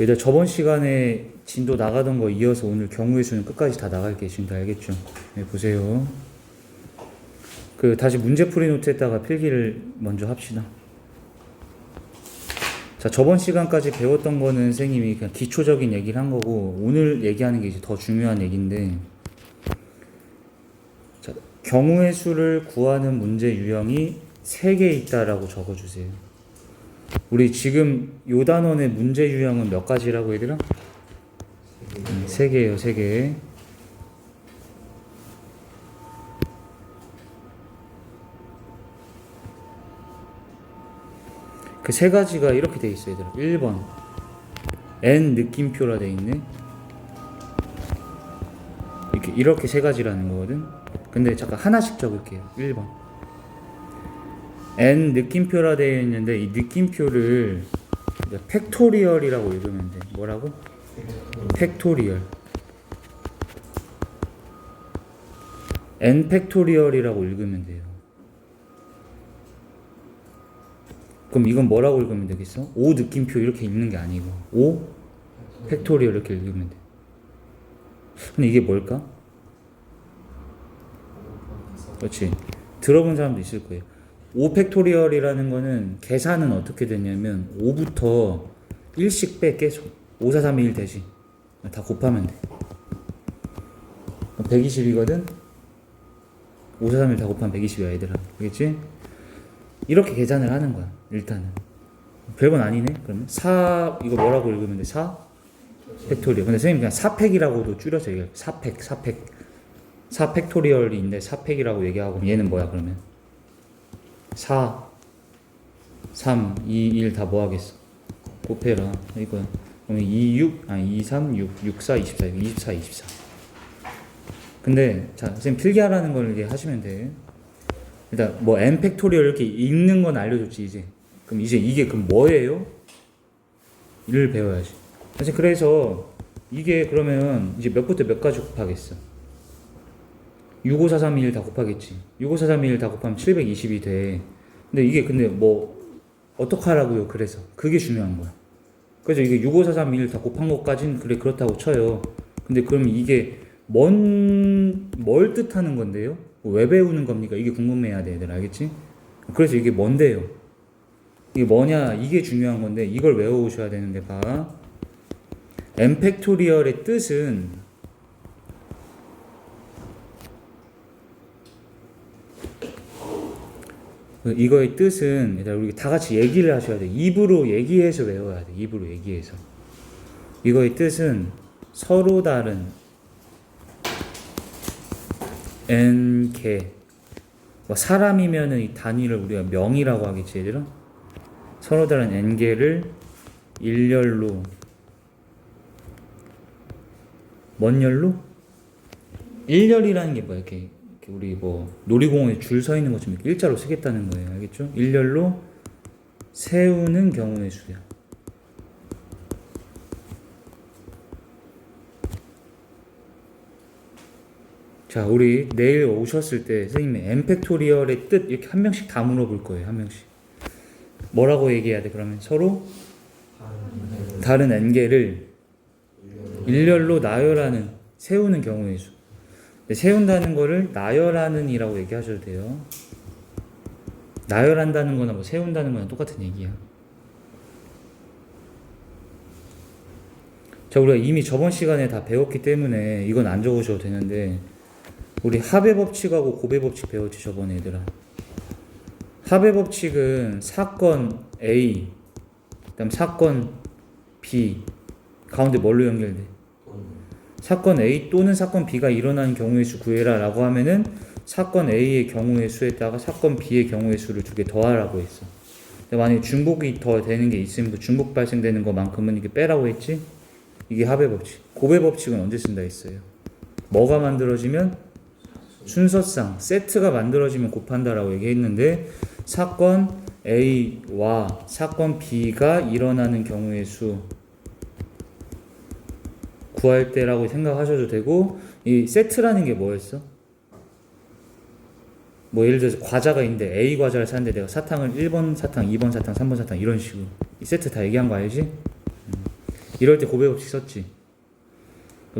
일단 저번 시간에 진도 나가던 거 이어서 오늘 경우의 수는 끝까지 다 나갈게요. 지금 다 알겠죠? 네, 보세요. 다시 문제풀이 노트에다가 필기를 먼저 합시다. 자, 저번 시간까지 배웠던 거는 선생님이 그냥 기초적인 얘기를 한 거고, 오늘 얘기하는 게 이제 더 중요한 얘기인데, 자, 경우의 수를 구하는 문제 유형이 3개 있다라고 적어주세요. 우리 지금 요 단원의 문제 유형은 몇 가지라고 얘들아? 3개예요, 3개. 그 3가지가 이렇게 돼 있어요, 얘들아. 1번 N 느낌표라 돼 있네. 이렇게 3가지라는 거거든. 근데 잠깐 하나씩 적을게요. 1번 N 느낌표라 되어 있는데, 이 느낌표를 팩토리얼이라고 읽으면 돼. 뭐라고? 팩토리얼. N 팩토리얼이라고 읽으면 돼요. 그럼 이건 뭐라고 읽으면 되겠어? O 느낌표 이렇게 읽는 게 아니고 O 팩토리얼 이렇게 읽으면 돼. 근데 이게 뭘까? 그렇지. 들어본 사람도 있을 거예요. 5 팩토리얼이라는 거는 계산은 어떻게 되냐면 5부터 1씩 빼 계속. 5, 4, 3, 2, 1 대신 다 곱하면 돼. 120이거든? 5, 4, 3, 1 다 곱하면 120이야 얘들아. 알겠지? 이렇게 계산을 하는 거야 일단은. 별건 아니네. 그러면 4 이거 뭐라고 읽으면 돼? 4 팩토리얼. 근데 선생님 그냥 4팩이라고도 줄여서 얘기해. 4 팩토리얼인데 4팩이라고 얘기하고, 얘는 뭐야 그러면? 4, 3, 2, 1 다 뭐 하겠어? 곱해라. 이거야. 그러면 2, 6, 아니 2, 3, 6, 6, 4, 24, 24, 24. 근데 자, 선생님 필기하라는 걸 이제 하시면 돼. 일단 뭐 n 팩토리얼 이렇게 읽는 건 알려줬지 이제. 그럼 이제 이게 그럼 뭐예요? 를 배워야지. 사실 그래서 이게 그러면 이제 몇부터 몇 가지 곱하겠어? 6, 5, 4, 3, 2, 1 다 곱하겠지. 6, 5, 4, 3, 2, 1 다 곱하면 720이 돼. 근데 이게 근데 뭐 어떡하라고요? 그래서 그게 중요한 거야. 그래서 이게 6, 5, 4, 3, 2, 1 다 곱한 것까지는 그래 그렇다고 쳐요. 근데 그럼 이게 뭘 뜻하는 건데요? 왜 배우는 겁니까? 이게 궁금해야 돼, 얘들. 알겠지? 그래서 이게 뭔데요? 이게 뭐냐? 이게 중요한 건데 이걸 외워오셔야 되는데, 봐. n 팩토리얼의 뜻은 이거의 뜻은 일단 우리 다 같이 얘기를 하셔야 돼. 입으로 얘기해서 외워야 돼. 입으로 얘기해서. 이거의 뜻은 서로 다른 n개. 뭐 사람이면은 이 단위를 우리가 명이라고 하겠지, 얘들아. 서로 다른 n개를 일렬로, 뭔 열로? 일렬이라는 게 뭐야? 이렇게 우리 뭐 놀이공원에 줄 서 있는 것처럼 일자로 쓰겠다는 거예요. 알겠죠? 일렬로 세우는 경우의 수야. 자, 우리 내일 오셨을 때 선생님이 n 팩토리얼의 뜻 이렇게 한 명씩 다 물어볼 거예요. 한 명씩. 뭐라고 얘기해야 돼? 그러면 서로 다른 n개를 일렬로 나열하는, 세우는 경우의 수. 세운다는 거를 나열하는 이라고 얘기하셔도 돼요. 나열한다는 거나 뭐 세운다는 거나 똑같은 얘기야. 자, 우리가 이미 저번 시간에 다 배웠기 때문에 이건 안 적으셔도 되는데, 우리 합의 법칙하고 고배 법칙 배웠지 저번에 얘들아. 합의 법칙은 사건 A, 그다음 사건 B 가운데 뭘로 연결돼? 사건 A 또는 사건 B가 일어나는 경우의 수 구해라 라고 하면은 사건 A의 경우의 수에다가 사건 B의 경우의 수를 2개 더하라고 했어. 근데 만약에 중복이 더 되는 게 있으면 그 중복 발생되는 것만큼은 이게 빼라고 했지? 이게 합의 법칙. 고배 법칙은 언제 쓴다 했어요? 뭐가 만들어지면? 순서상 세트가 만들어지면 곱한다라고 얘기했는데, 사건 A와 사건 B가 일어나는 경우의 수 구할 때라고 생각하셔도 되고, 이 세트라는 게 뭐였어? 뭐 예를 들어서 과자가 있는데 A 과자를 샀는데 내가 사탕을 1번 사탕, 2번 사탕, 3번 사탕 이런 식으로 이 세트 다 얘기한 거 알지? 이럴 때 곱의 법칙 썼지.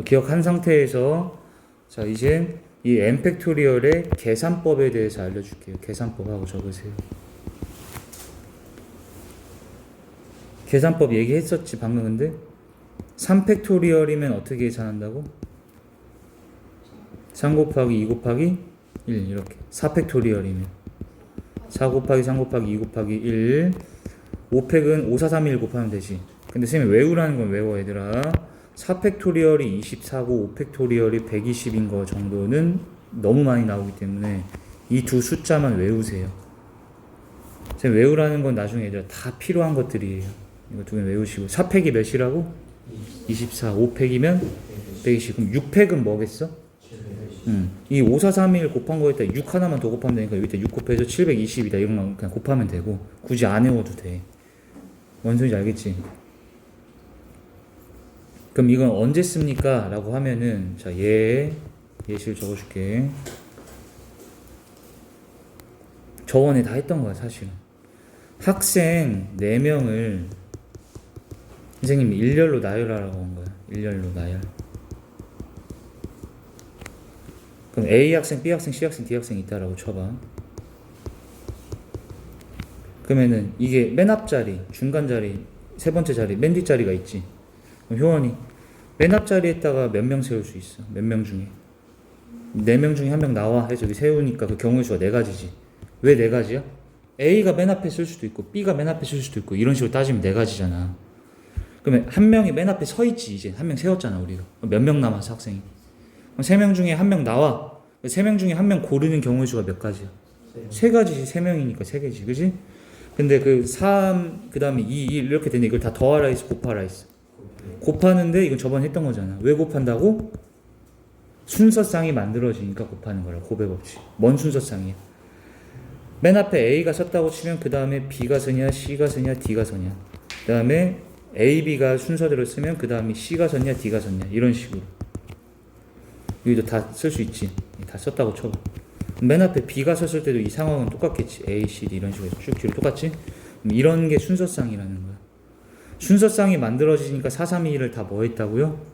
기억한 상태에서 자 이제 이 n 팩토리얼의 계산법에 대해서 알려줄게요. 계산법하고 적으세요. 계산법 얘기했었지 방금. 근데 3 팩토리얼이면 어떻게 계산한다고? 3 곱하기 2 곱하기 1 이렇게. 4 팩토리얼이면 4 곱하기 3 곱하기 2 곱하기 1 5팩은 5, 4, 3, 1 곱하면 되지. 근데 선생님이 외우라는 건 외워 얘들아. 4 팩토리얼이 24고 5 팩토리얼이 120인 거 정도는 너무 많이 나오기 때문에 이 두 숫자만 외우세요. 선생님 외우라는 건 나중에 얘들아 다 필요한 것들이에요. 이거 두 개 외우시고. 4팩이 몇이라고? 24. 5팩이면 120. 그럼 6팩은 뭐겠어? 이 5, 4, 3, 1 곱한 거에다 6 하나만 더 곱하면 되니까 여기다 6 곱해서 720이다. 이런 거 그냥 곱하면 되고 굳이 안 외워도 돼. 뭔 소리인지 알겠지? 그럼 이건 언제 씁니까? 라고 하면은 자 예시를 적어줄게. 저번에 다 했던 거야 사실은. 학생 4명을 선생님이 일렬로 나열하라고 한 거야. 일렬로 나열. 그럼 A 학생, B 학생, C 학생, D 학생이 있다라고 쳐봐. 그러면은 이게 맨 앞자리, 중간 자리, 세 번째 자리, 맨 뒷자리가 있지. 그럼 효원이 맨 앞자리에다가 몇 명 세울 수 있어? 몇 명 중에? 4명 중에 1명 나와 해서 여기 세우니까 그 경우의 수가 4가지지. 왜 4가지야? A가 맨 앞에 쓸 수도 있고 B가 맨 앞에 쓸 수도 있고 이런 식으로 따지면 4가지잖아. 그러면 한 명이 맨 앞에 서 있지. 이제 한 명 세웠잖아 우리가. 몇 명 남았어 학생이? 그럼 3명 중에 1명 나와. 3명 중에 1명 고르는 경우의 수가 몇 가지야? 3가지지. 3명이니까 3개지. 그지? 근데 그 3, 그 다음에 2, 1 이렇게 되는데 이걸 다 더하라 했어? 곱하라 했어? 곱하는데 이건 저번에 했던 거잖아. 왜 곱한다고? 순서쌍이 만들어지니까 곱하는 거라. 곱의 법칙. 뭔 순서쌍이야? 맨 앞에 A가 섰다고 치면 그 다음에 B가 서냐, C가 서냐, D가 서냐. 그 다음에 A, B가 순서대로 쓰면 그 다음에 C가 섰냐, D가 섰냐. 이런 식으로. 여기도 다 쓸 수 있지. 다 썼다고 쳐봐. 맨 앞에 B가 섰을 때도 이 상황은 똑같겠지. A, C, D 이런 식으로 쭉 뒤로 똑같지? 이런 게 순서쌍이라는 거야. 순서쌍이 만들어지니까 4, 3, 2, 1을 다 뭐 했다고요?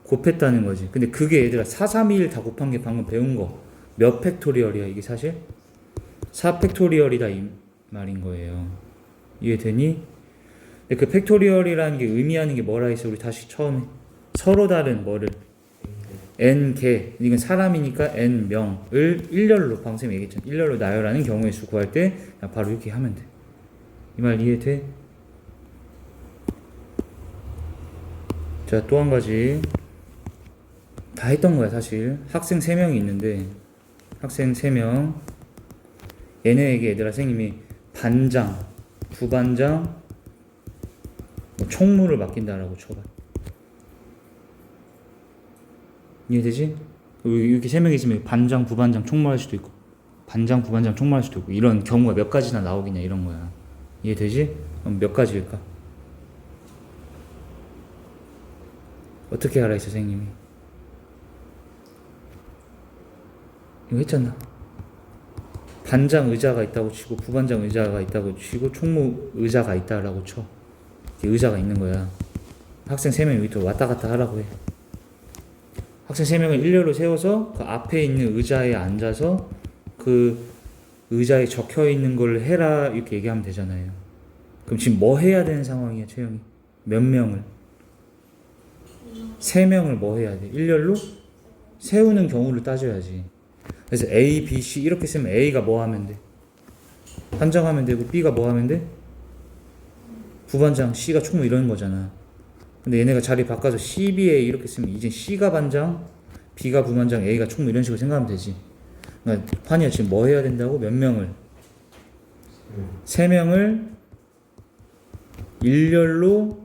곱했다는 거지. 근데 그게 얘들아 4, 3, 2, 1 다 곱한 게 방금 배운 거 몇 팩토리얼이야 이게 사실? 4 팩토리얼이다 이 말인 거예요. 이해되니? 근데 그 팩토리얼이라는 게 의미하는 게 뭐라 했어? 우리 다시 처음에 서로 다른 뭐를 n개, 이건 사람이니까 n명을 일렬로 방금 쌤이 얘기했잖아. 일렬로 나열하는 경우의 수 구할 때 바로 이렇게 하면 돼. 이 말 이해돼? 자, 또 한 가지. 다 했던 거야 사실. 학생 3명이 있는데 학생 3명 얘네에게 얘들아 선생님이 반장, 부반장, 뭐 총무를 맡긴다라고 쳐봐. 이해되지? 이렇게 3명이 있으면 반장, 부반장, 총무 할 수도 있고 반장, 부반장, 총무 할 수도 있고 이런 경우가 몇 가지나 나오겠냐 이런 거야. 이해되지? 그럼 몇 가지일까? 어떻게 알아 있어 선생님이? 이거 했잖아. 반장 의자가 있다고 치고 부반장 의자가 있다고 치고 총무 의자가 있다라고 쳐. 의자가 있는 거야. 학생 3명 여기 또 왔다 갔다 하라고 해. 학생 3명을 일렬로 세워서 그 앞에 있는 의자에 앉아서 그 의자에 적혀 있는 걸 해라 이렇게 얘기하면 되잖아요. 그럼 지금 뭐 해야 되는 상황이야 채영이? 몇 명을? 3명을 뭐 해야 돼? 일렬로 세우는 경우를 따져야지. 그래서 A, B, C 이렇게 쓰면 A가 뭐 하면 돼? 반장하면 되고 B가 뭐 하면 돼? 부반장, C가 총무 이런 거잖아. 근데 얘네가 자리 바꿔서 C, B, A 이렇게 쓰면 이제 C가 반장, B가 부반장, A가 총무 이런 식으로 생각하면 되지. 그러니까 환희야 지금 뭐 해야 된다고? 몇 명을? 3명을 일렬로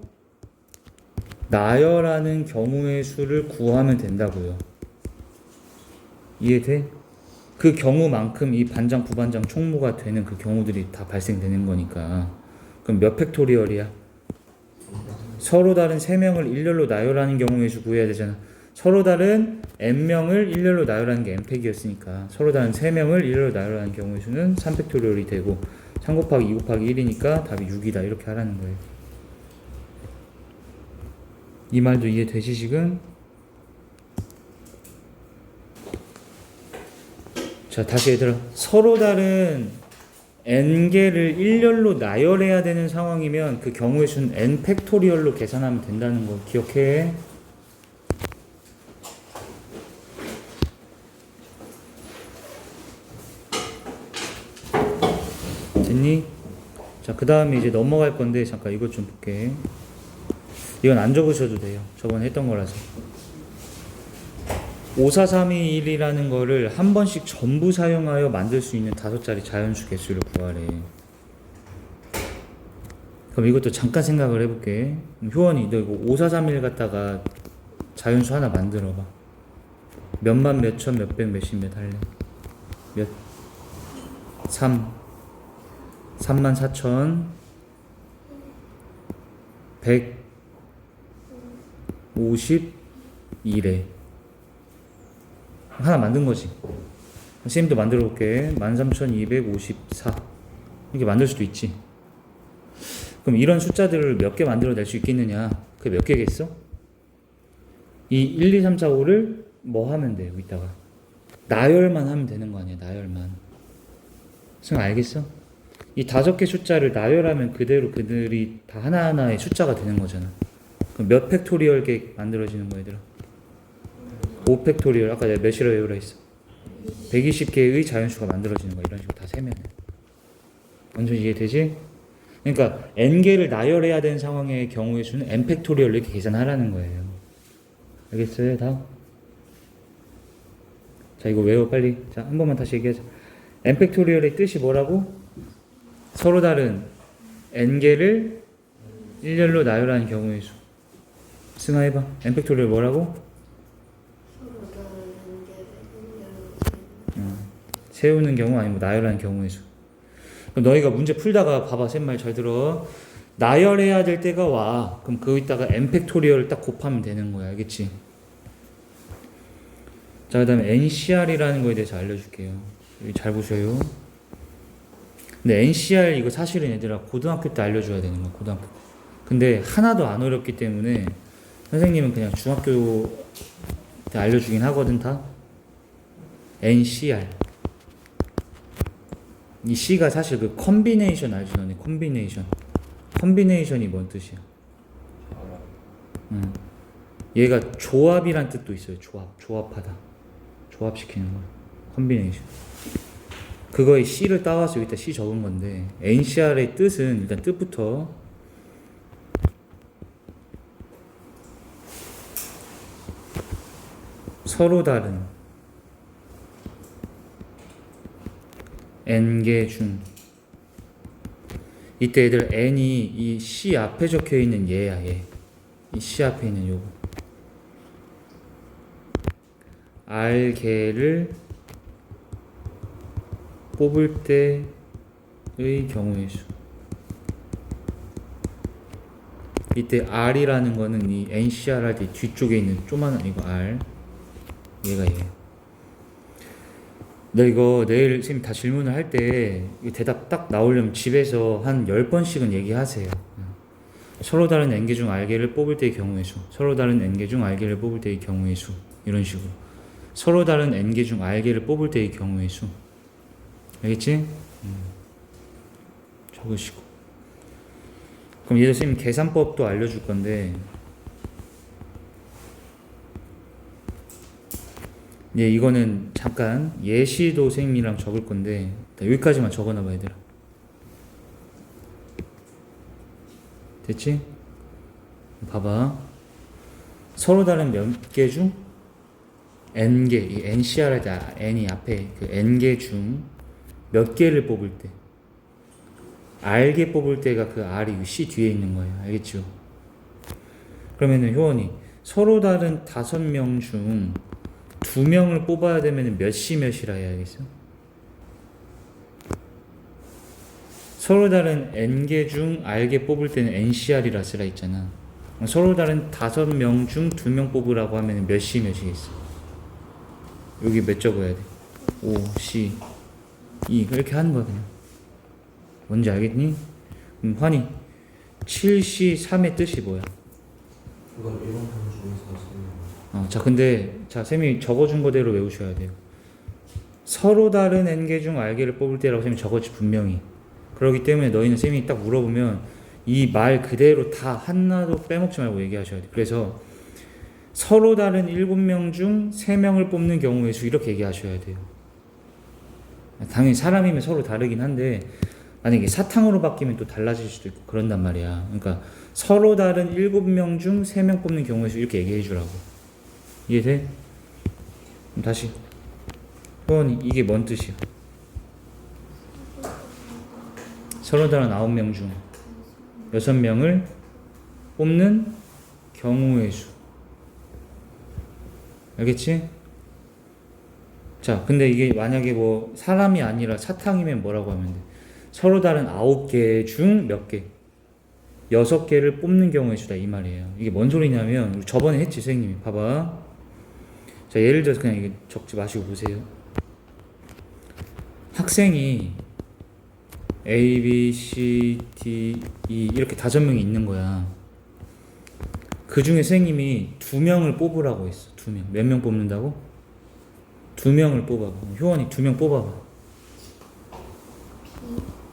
나열하는 경우의 수를 구하면 된다고요. 이해돼? 그 경우만큼 이 반장, 부반장, 총무가 되는 그 경우들이 다 발생되는 거니까. 그럼 몇 팩토리얼이야? 서로 다른 3명을 일렬로 나열하는 경우의 수 구해야 되잖아. 서로 다른 n명을 일렬로 나열하는 게 n팩이었으니까 서로 다른 3명을 일렬로 나열하는 경우의 수는 3팩토리얼이 되고 3 곱하기 2 곱하기 1이니까 답이 6이다 이렇게 하라는 거예요. 이 말도 이해되지 지금? 자, 다시 얘들아. 서로 다른 n개를 일렬로 나열해야 되는 상황이면 그 경우의 수는 n 팩토리얼로 계산하면 된다는 거 기억해. 됐니? 자, 그 다음에 이제 넘어갈 건데 잠깐 이것 좀 볼게. 이건 안 적으셔도 돼요. 저번에 했던 거라서. 54321이라는 거를 한 번씩 전부 사용하여 만들 수 있는 5자리 자연수 개수를 구하래. 그럼 이것도 잠깐 생각을 해볼게. 효원이 너 이거 5431 갖다가 자연수 하나 만들어봐. 몇만 몇천 몇백 몇십 몇 할래? 몇? 3만 4천 152래. 하나 만든 거지. 선생님도 만들어 볼게. 13,254 이렇게 만들 수도 있지. 그럼 이런 숫자들을 몇 개 만들어 낼 수 있겠느냐? 그게 몇 개겠어? 이 1, 2, 3, 4, 5를 뭐 하면 돼? 여기다가 나열만 하면 되는 거 아니야? 나열만. 선생님 알겠어? 이 5개 숫자를 나열하면 그대로 그들이 다 하나하나의 숫자가 되는 거잖아. 그럼 몇 팩토리얼 만들어지는 거야, 얘들아? 5 팩토리얼. 아까 내가 몇이라 외우라 했어? 120개의 자연수가 만들어지는 거야. 이런 식으로 다 세면. 완전 이해되지? 그러니까 n개를 나열해야 되는 상황의 경우의 수는 n 팩토리얼 이렇게 계산하라는 거예요. 알겠어요? 다? 자, 이거 외워 빨리. 자, 한 번만 다시 얘기하자. n 팩토리얼의 뜻이 뭐라고? 서로 다른 n개를 일렬로 나열하는 경우의 수. 승아 해봐. n 팩토리얼 뭐라고? 세우는 경우 아니면 나열하는 경우의 수. 그럼 너희가 문제 풀다가 봐봐. 쌤 말 잘 들어. 나열해야 될 때가 와. 그럼 거기다가 n 팩토리얼을 딱 곱하면 되는 거야. 알겠지? 자, 그 다음에 NCR이라는 거에 대해서 알려줄게요. 여기 잘 보셔요. 근데 NCR 이거 사실은 얘들아 고등학교 때 알려줘야 되는 거야. 고등학교 때. 근데 하나도 안 어렵기 때문에 선생님은 그냥 중학교 때 알려주긴 하거든 다. NCR. 이 C가 사실 그 컨비네이션 알지 너네? 컨비네이션. 컨비네이션이 뭔 뜻이야? 얘가 조합이란 뜻도 있어요. 조합하다. 조합시키는 거. 컨비네이션. 그거에 C를 따와서 여기다 C 적은 건데 NCR의 뜻은 일단 뜻부터 서로 다른 n개 중 이때 얘들 n이 이 C 앞에 적혀 있는 얘야 얘. 이 C 앞에 있는 요거 R개를 뽑을 때의 경우의 수. 이때 R이라는 거는 이 NCR 할 때 뒤쪽에 있는 조만한 이거 R 얘가 얘. 너 이거 내일 선생님 다 질문을 할 때 대답 딱 나오려면 집에서 한 10번씩은 얘기하세요. 서로 다른 n개 중 R개를 뽑을 때의 경우의 수. 서로 다른 n개 중 R개를 뽑을 때의 경우의 수. 이런 식으로. 서로 다른 n개 중 R개를 뽑을 때의 경우의 수. 알겠지? 적으시고. 그럼 얘도 선생님 계산법도 알려줄 건데 예, 이거는 잠깐 예시도 선생님이랑 적을 건데 여기까지만 적어놔봐 얘들아. 됐지? 봐봐. 서로 다른 몇 개 중 n개, 이 NCR 할 때 n이 앞에 그 n개 중 몇 개를 뽑을 때 R개 뽑을 때가 그 R이 C 뒤에 있는 거예요. 알겠죠? 그러면은 효원이 서로 다른 5명 중 2명을 뽑아야 되면 몇 C 몇이라 해야겠어? 서로 다른 n개 중 R개 뽑을 때는 NCR이라 쓰라 있잖아. 서로 다른 5명 중 2명 뽑으라고 하면 몇 C 몇이겠어? 여기 몇 적어야 돼? 5, C, 2 이렇게 하는 거야 그냥. 뭔지 알겠니? 환희 7C 3의 뜻이 뭐야? 이건 일반 경우 중에서 쓰는 자, 근데 자 쌤이 적어준 거대로 외우셔야 돼요. 서로 다른 n개 중 r개를 뽑을 때라고 쌤이 적었지 분명히. 그렇기 때문에 너희는 쌤이 딱 물어보면 이 말 그대로 다 하나도 빼먹지 말고 얘기하셔야 돼. 그래서 서로 다른 7명 중 3명을 뽑는 경우의 수 이렇게 얘기하셔야 돼요. 당연히 사람이면 서로 다르긴 한데 만약에 사탕으로 바뀌면 또 달라질 수도 있고 그런단 말이야. 그러니까 서로 다른 7명 중 3명 뽑는 경우의 수 이렇게 얘기해 주라고. 이해돼? 그럼 다시 효원이 이게 뭔 뜻이야? 서로 다른 9명 중 6명을 뽑는 경우의 수. 알겠지? 자, 근데 이게 만약에 뭐 사람이 아니라 사탕이면 뭐라고 하면 돼? 서로 다른 9개 중 몇 개? 6개를 뽑는 경우의 수다 이 말이에요. 이게 뭔 소리냐면 우리 저번에 했지 선생님이. 봐봐. 자, 예를 들어서 그냥 이게 적지 마시고 보세요. 학생이 A, B, C, D, E 이렇게 5명이 있는 거야. 그 중에 선생님이 2명을 뽑으라고 했어. 2명. 몇 명 뽑는다고? 2명을 뽑아봐. 효원이 2명 뽑아봐.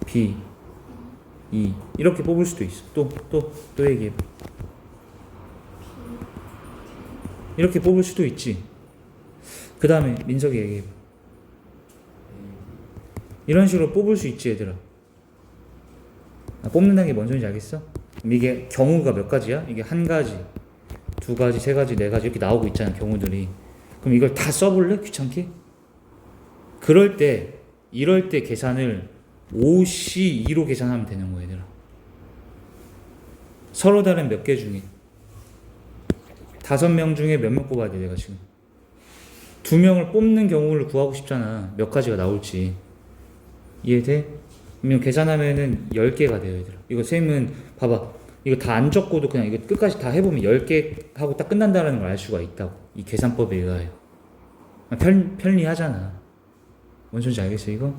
B, E 이렇게 뽑을 수도 있어. 또 얘기해봐. 이렇게 뽑을 수도 있지. 그 다음에 민석이 얘기해봐. 이런 식으로 뽑을 수 있지 얘들아. 뽑는다는 게 뭔 소리인지 알겠어? 이게 경우가 몇 가지야? 이게 한 가지, 2가지, 3가지, 4가지 이렇게 나오고 있잖아 경우들이. 그럼 이걸 다 써볼래? 귀찮게? 이럴 때 계산을 5C2로 계산하면 되는 거야 얘들아. 서로 다른 몇 개 중에 5명 중에 몇 명 뽑아야 돼 내가 지금. 2명을 뽑는 경우를 구하고 싶잖아. 몇 가지가 나올지. 이해돼? 그러면 계산하면은 10개가 돼요 얘들아. 이거 쌤은 봐봐. 이거 다 안 적고도 그냥 이거 끝까지 다 해보면 10개 하고 딱 끝난다는 걸 알 수가 있다고. 이 계산법에 의하여. 편리하잖아. 뭔 소리인지 알겠어 이거?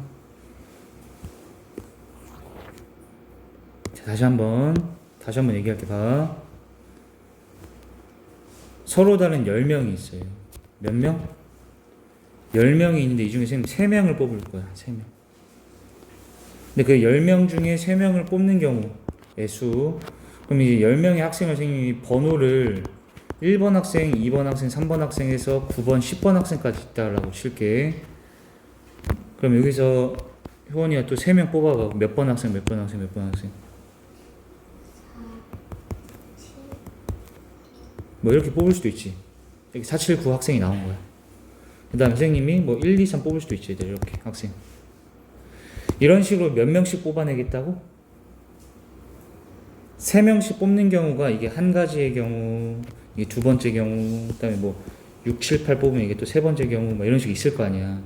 자, 다시 한번 얘기할게. 봐. 서로 다른 10명이 있어요. 몇 명? 10명이 있는데 이 중에 쌤 3명을 뽑을 거야. 3명. 근데 그 10명 중에 3명을 뽑는 경우의 수. 그럼 이제 10명의 학생을 선생님이 번호를 1번 학생, 2번 학생, 3번 학생에서 9번, 10번 학생까지 있다라고 칠게. 그럼 여기서 효원이가 또 3명 뽑아봐. 몇 번 학생, 몇 번 학생, 몇 번 학생. 뭐 이렇게 뽑을 수도 있지. 여기 4, 7, 9 학생이 나온 거야. 그 다음에 선생님이 뭐 1, 2, 3 뽑을 수도 있지. 이렇게 학생. 이런 식으로 몇 명씩 뽑아내겠다고? 3명씩 뽑는 경우가 이게 한 가지의 경우, 이게 두 번째 경우, 그 다음에 뭐 6, 7, 8 뽑으면 이게 또 세 번째 경우, 뭐 이런 식으로 있을 거 아니야.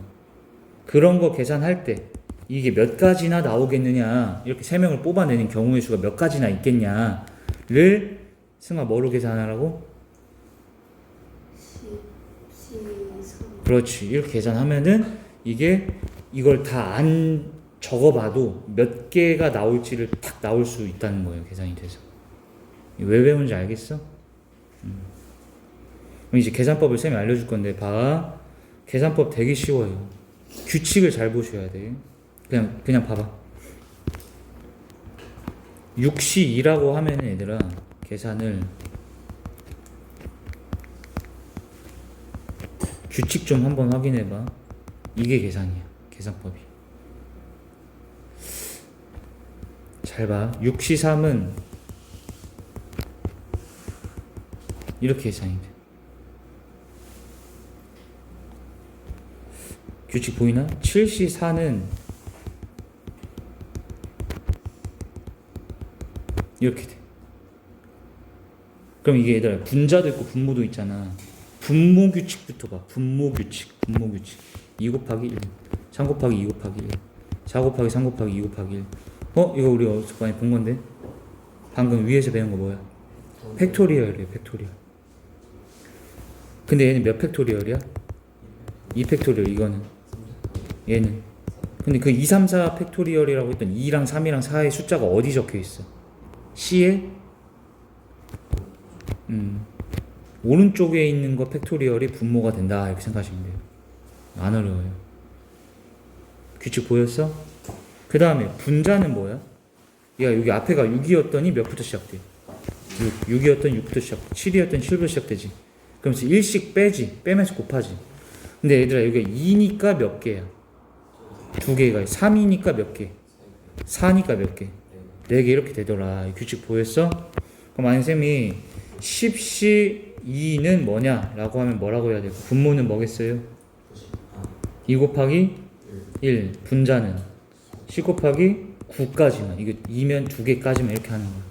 그런 거 계산할 때 이게 몇 가지나 나오겠느냐, 이렇게 3명을 뽑아내는 경우의 수가 몇 가지나 있겠냐를 승아 뭐로 계산하라고? 그렇지. 이렇게 계산하면은 이걸 다 안 적어봐도 몇 개가 나올지를 딱 나올 수 있다는 거예요. 계산이 돼서. 왜 외우는지 알겠어? 그럼 이제 계산법을 쌤이 알려줄 건데 봐. 계산법 되게 쉬워요. 규칙을 잘 보셔야 돼. 그냥 봐봐. 6C2라고 하면은 얘들아 계산을 규칙 좀 한번 확인해봐. 이게 계산이야. 계산법이. 잘 봐. 6C3은 이렇게 계산이 돼. 규칙 보이나? 7C4는 이렇게 돼. 그럼 이게 얘들아 분자도 있고 분모도 있잖아. 분모 규칙부터 봐. 분모 규칙. 2 곱하기 1, 3 곱하기 2 곱하기 1, 4 곱하기 3 곱하기 2 곱하기 1. 이거 우리 어디서 많이 본 건데? 방금 위에서 배운 거 뭐야? 팩토리얼이에요. 팩토리얼. 근데 얘는 몇 팩토리얼이야? 2 팩토리얼. 이거는 얘는. 근데 그 2, 3, 4 팩토리얼이라고 했던 2랑 3이랑 4의 숫자가 어디 적혀 있어? C에? 오른쪽에 있는 거 팩토리얼이 분모가 된다 이렇게 생각하시면 돼요. 안 어려워요. 규칙 보였어? 그 다음에 분자는 뭐야? 얘가 여기 앞에가 6이었더니 몇부터 시작돼? 6이었더니 6부터 시작돼. 7이었더니 7부터 시작되지. 그러면서 1씩 빼지. 빼면서 곱하지. 근데 얘들아 여기가 2니까 몇 개야? 2개가 3이니까 몇 개? 4니까 몇 개? 4개 이렇게 되더라. 이 규칙 보였어? 그럼 만약 쌤이 10시 2는 뭐냐? 라고 하면 뭐라고 해야 될까? 분모는 뭐겠어요? 2 곱하기 1. 분자는 10 곱하기 9까지만. 이거 2면 2개까지만 이렇게 하는 거야.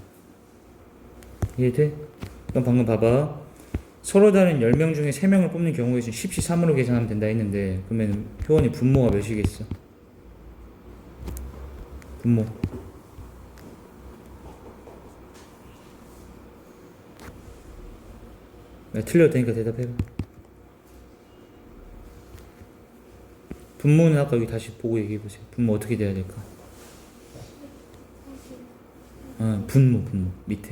이해돼? 그럼 방금 봐봐. 서로 다른 10명 중에 3명을 뽑는 경우에 10시 3으로 계산하면 된다 했는데 그러면 효원이 분모가 몇이겠어? 분모 틀려도 되니까 대답해봐. 분모는 아까 여기 다시 보고 얘기해보세요. 분모 어떻게 돼야 될까? 분모 밑에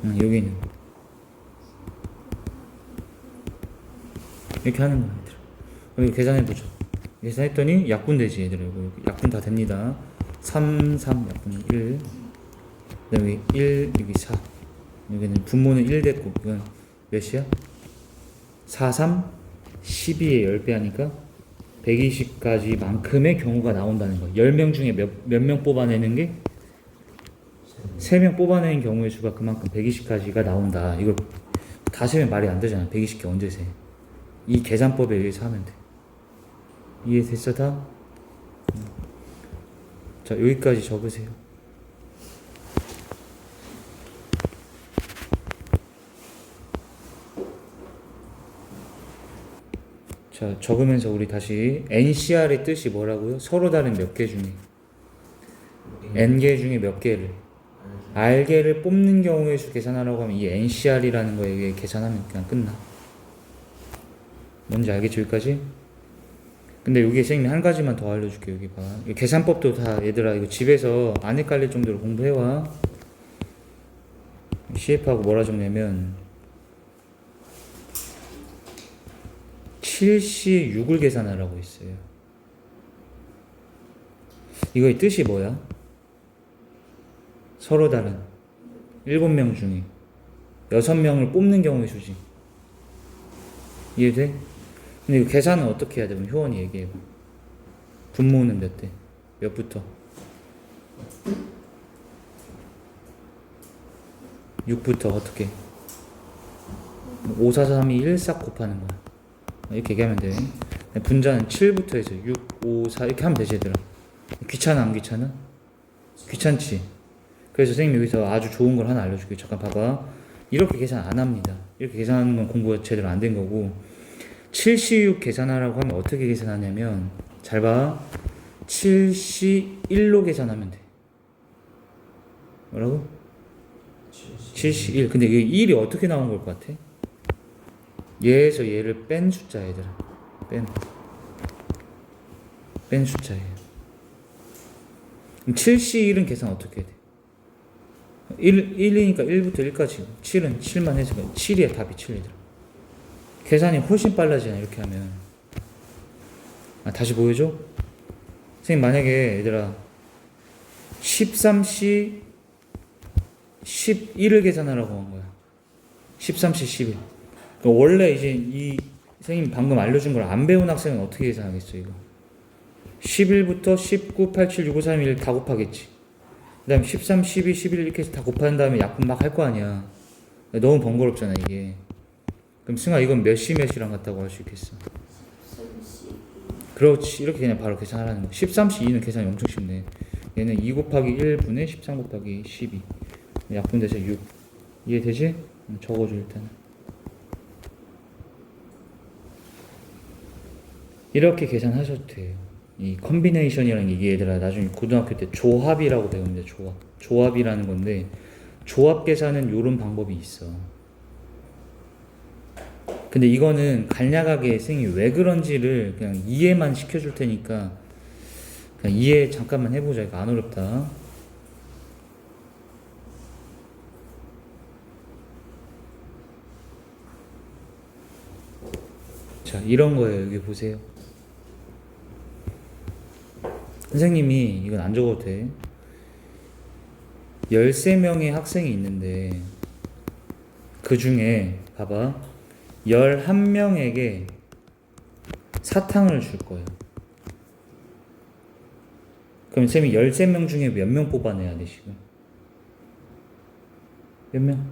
여기는 이렇게 하는 거야 얘들아. 그럼 계산해보죠. 계산했더니 약분되지 얘들아. 이거 약분 다 됩니다. 3 약분 1 그 다음에 1 여기 4 여기는 분모는 1 됐고 이건 몇이야? 4 12에 10배 하니까 120까지 만큼의 경우가 나온다는 거야. 10명 중에 몇 명 뽑아내는 게 3명 뽑아내는 경우의 수가 그만큼 120까지가 나온다. 이걸 다 세면 말이 안 되잖아. 120개 언제 세? 이 계산법에 의해서 하면 돼. 이해됐어 다? 자 여기까지 적으세요. 자 적으면서 우리 다시 NCR의 뜻이 뭐라고요? 서로 다른 몇 개 중에 N개 중에 몇 개를 R개를 뽑는 경우의 수 계산하라고 하면 이 NCR이라는 거에 계산하면 그냥 끝나. 뭔지 알겠죠 여기까지? 근데 여기에 선생님이 한 가지만 더 알려줄게. 여기 봐. 이 계산법도 다 얘들아 이거 집에서 안 헷갈릴 정도로 공부해와. CF하고 뭐라 적냐면 7시 6을 계산하라고 했어요. 이거의 뜻이 뭐야? 서로 다른 7명 중에 6명을 뽑는 경우의 수지. 이해돼? 근데 이거 계산은 어떻게 해야 돼? 그럼 효원이 얘기해봐. 분모는 몇 대? 몇부터? 6부터 어떻게? 5, 4, 3, 2, 1 싹 곱하는 거야. 이렇게 얘기하면 돼. 분자는 7부터 해서 6, 5, 4 이렇게 하면 되지 얘들아. 귀찮아 안 귀찮아? 귀찮지? 그래서 선생님이 여기서 아주 좋은 걸 하나 알려줄게요. 잠깐 봐봐. 이렇게 계산 안 합니다. 이렇게 계산하는 건 공부가 제대로 안 된 거고 7C6 계산하라고 하면 어떻게 계산하냐면 잘 봐. 7C1로 계산하면 돼. 뭐라고? 7C1. 근데 이게 1이 어떻게 나온 걸 것 같아? 얘에서 얘를 뺀 숫자 얘들아. 뺀 숫자예요. 그럼 7C1은 계산 어떻게 해야 돼? 1이니까 1부터 1까지 7은 7만 해서 7이야 답이 7이더라. 계산이 훨씬 빨라지잖아 이렇게 하면. 다시 보여줘? 선생님 만약에 얘들아 13C 11을 계산하라고 한 거야. 13C 11. 원래 이제 이 선생님 방금 알려준 걸 안 배운 학생은 어떻게 계산하겠어 이거? 11부터 19, 87, 65, 31 다 곱하겠지. 그 다음에 13, 12, 11 이렇게 해서 다 곱한 다음에 약분 막 할 거 아니야. 너무 번거롭잖아 이게. 그럼 승아 이건 몇 시 몇이랑 같다고 할 수 있겠어? 13시. 그렇지. 이렇게 그냥 바로 계산하라는 거. 13시 2는 계산이 엄청 쉽네. 얘는 2 곱하기 1분의 13 곱하기 12. 약분돼서 6. 이해되지? 적어줘 일단. 이렇게 계산하셔도 돼요. 이 컨비네이션이라는 게 얘들아 나중에 고등학교 때 조합이라고 배웁니다. 조합이라는 건데 조합 계산은 요런 방법이 있어. 근데 이거는 간략하게 선생님이 왜 그런지를 그냥 이해만 시켜줄 테니까 그냥 이해 잠깐만 해보자. 이거 안 어렵다. 자, 이런 거예요. 여기 보세요. 선생님이 이건 안 적어도 돼. 13명의 학생이 있는데 그 중에 봐봐. 11명에게 사탕을 줄 거예요. 그럼 쌤이 13명 중에 몇 명 뽑아내야 돼, 지금? 몇 명?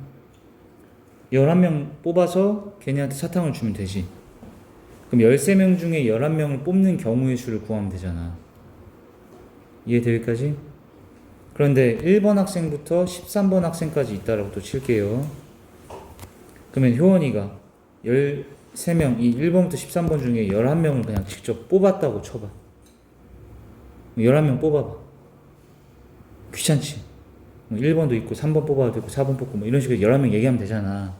11명 뽑아서 걔네한테 사탕을 주면 되지. 그럼 13명 중에 11명을 뽑는 경우의 수를 구하면 되잖아. 이해되기까지? 그런데 1번 학생부터 13번 학생까지 있다라고 또 칠게요. 그러면 효원이가 13명, 이 1번부터 13번 중에 11명을 그냥 직접 뽑았다고 쳐봐. 11명 뽑아봐. 귀찮지? 1번도 있고 3번 뽑아도 되고 4번 뽑고 뭐 이런 식으로 11명 얘기하면 되잖아.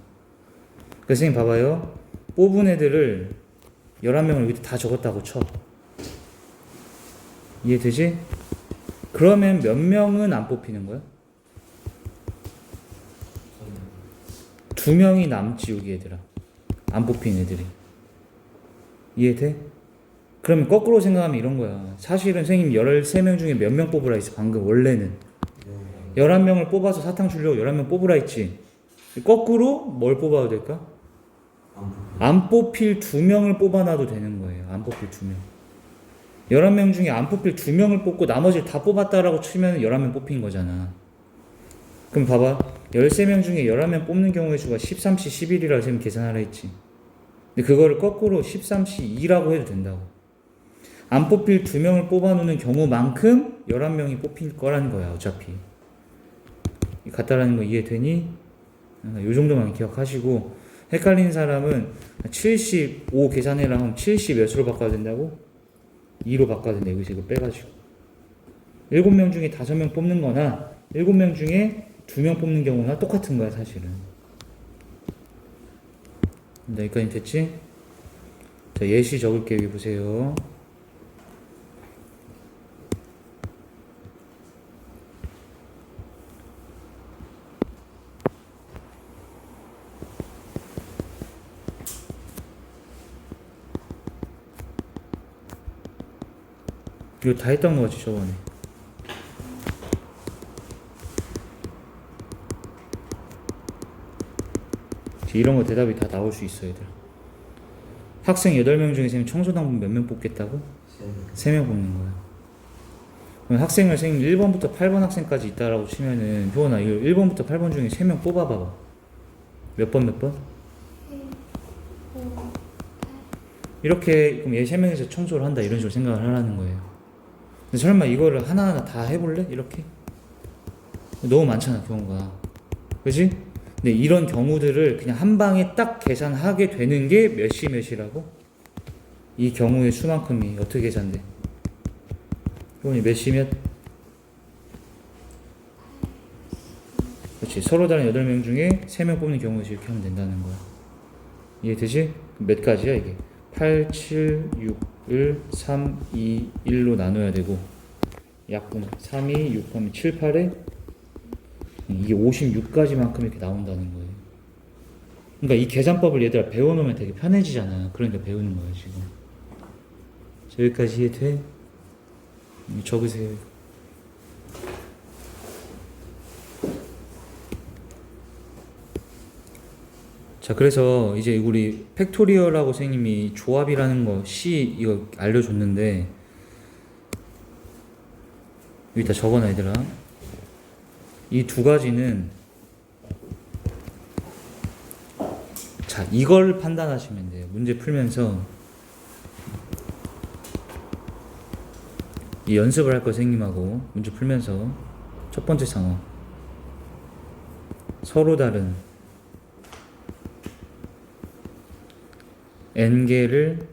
그래서 선생님 봐봐요. 뽑은 애들을 11명을 여기 다 적었다고 쳐. 이해되지? 그러면 몇 명은 안 뽑히는 거야? 2명이 남지, 여기 얘들아. 안 뽑힌 애들이. 이해돼? 그러면 거꾸로 생각하면 이런 거야. 사실은 선생님 13명 중에 몇 명 뽑으라 했어, 방금 원래는. 11명을 뽑아서 사탕 주려고 11명 뽑으라 했지. 거꾸로 뭘 뽑아도 될까? 안 뽑힐 2명을 뽑아놔도 되는 거예요. 안 뽑힐 2명. 11명 중에 안 뽑힐 2명을 뽑고 나머지를 다 뽑았다라고 치면 11명 뽑힌 거잖아. 그럼 봐봐. 13명 중에 11명 뽑는 경우의 수가 13시 11이라고 지금 계산하라 했지. 근데 그거를 거꾸로 13시 2라고 해도 된다고. 안 뽑힐 2명을 뽑아놓는 경우만큼 11명이 뽑힐 거라는 거야, 어차피. 같다라는 거 이해되니? 요 정도만 기억하시고, 헷갈리는 사람은 75 계산해라 하면 70 몇으로 바꿔야 된다고? 2로 바꿔야 된다. 여기서 이거 빼가지고. 7명 중에 5명 뽑는 거나 7명 중에 2명 뽑는 경우나 똑같은 거야, 사실은. 여기까지 됐지? 자, 예시 적을게. 여기 보세요. 이거 다 했던 거지, 저번에. 이런 거 대답이 다 나올 수 있어, 얘들. 학생 8명 중에 선생님 청소당분 몇 명 뽑겠다고? 3명 뽑는 거야. 그럼 학생을 선생님 1번부터 8번 학생까지 있다라고 치면은, 효원아, 이거 1번부터 8번 중에 3명 뽑아봐봐. 몇 번, 몇 번? 이렇게, 그럼 얘 3명에서 청소를 한다, 이런 식으로 생각을 하라는 거예요. 근데 설마 이거를 하나하나 다 해볼래? 이렇게? 너무 많잖아, 경우가. 그지? 근데 이런 경우들을 그냥 한 방에 딱 계산하게 되는 게 몇시 몇이라고? 이 경우의 수만큼이 어떻게 계산돼? 이거는 몇시 몇? 그렇지. 서로 다른 8명 중에 3명 뽑는 경우에서 이렇게 하면 된다는 거야. 이해되지? 몇 가지야 이게? 8, 7, 6을 3, 2, 1로 나눠야 되고, 약분 3, 2, 6 하면 7, 8에 이게 56가지만큼 이렇게 나온다는 거예요. 그러니까 이 계산법을 얘들아 배워놓으면 되게 편해지잖아. 그러니까 배우는 거야 지금. 자, 여기까지 이해돼? 적으세요. 자, 그래서 이제 우리 팩토리얼하고 선생님이 조합이라는 거 C 이거 알려줬는데, 여기다 적어놔 얘들아. 이 두 가지는, 자, 이걸 판단하시면 돼요. 문제 풀면서 이 연습을 할 거 선생님하고 문제 풀면서 첫 번째 상황, 서로 다른 n개를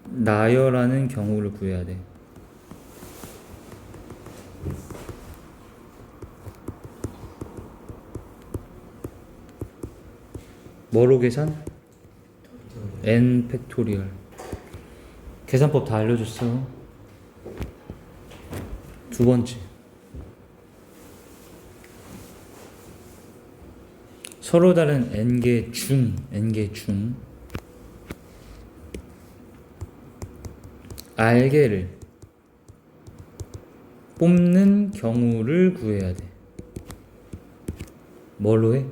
나열하는 경우를 구해야 돼. 뭐로 계산? n 팩토리얼. 계산법 다 알려줬어. 두 번째, 서로 다른 n개 중 알게를 뽑는 경우를 구해야 돼. 뭘로 해?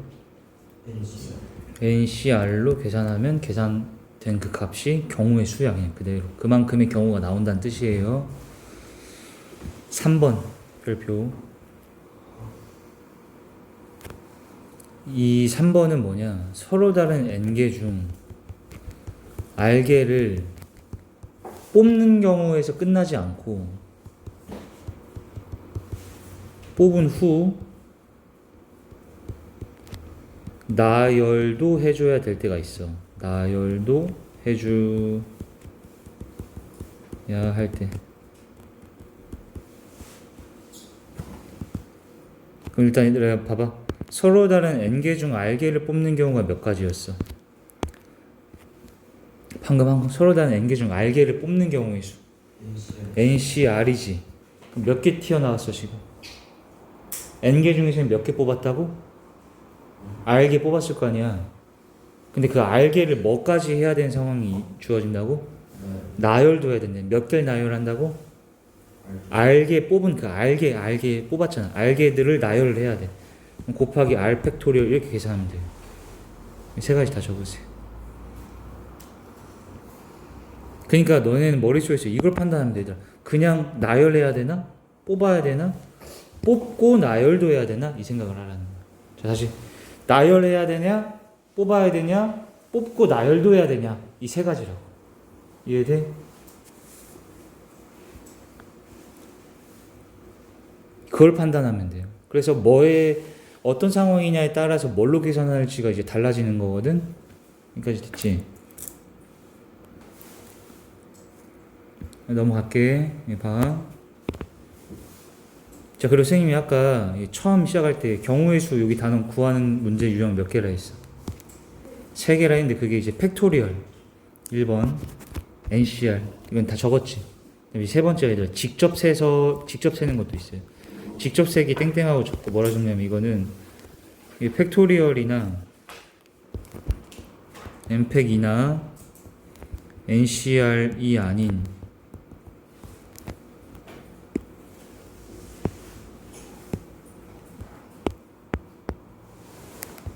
NC. NCR로 계산하면 계산된 그 값이 경우의 수야. 그냥 그대로 그만큼의 경우가 나온다는 뜻이에요. 3번 별표. 이 3번은 뭐냐, 서로 다른 n개 중 r개를 뽑는 경우에서 끝나지 않고 뽑은 후 나열도 해줘야 될 때가 있어. 나열도 해줘야 할 때. 그럼 일단 얘들아 봐봐. 서로 다른 n개 중 r개를 뽑는 경우가 몇 가지였어? 방금 한 거 서로 다른 n개 중 r개를 뽑는 경우의 수 NCR이지. 그럼 몇 개 튀어나왔어 지금? n개 중에서 몇 개 뽑았다고? r개 뽑았을 거 아니야. 근데 그 r개를 뭐까지 해야 되는 상황이 주어진다고? 나열도 해야 된대. 몇 개를 나열한다고? r개 뽑은 그 r개 뽑았잖아. r개들을 나열을 해야 돼. 곱하기 r 팩토리얼 이렇게 계산하면 돼요. 세 가지 다 적으세요. 그러니까 너네는 머릿속에서 이걸 판단하면 되더라. 그냥 나열해야 되나? 뽑아야 되나? 뽑고 나열도 해야 되나? 이 생각을 하라는 거야. 자, 다시 나열해야 되냐? 뽑아야 되냐? 뽑고 나열도 해야 되냐? 이 세 가지라고. 이해돼? 그걸 판단하면 돼요. 그래서 뭐에 어떤 상황이냐에 따라서 뭘로 계산할지가 이제 달라지는 거거든. 여기까지 됐지? 넘어갈게. 봐. 자, 그리고 선생님이 아까 처음 시작할 때 경우의 수 여기 단원 구하는 문제 유형 몇 개라 했어? 3개라 했는데 그게 이제 팩토리얼 1번 NCR 이건 다 적었지. 세 번째가 얘들아 직접 세는 것도 있어요. 직접 세기 땡땡하고 적고 뭐라 적냐면 이거는 팩토리얼이나 MPEC이나 NCR이 아닌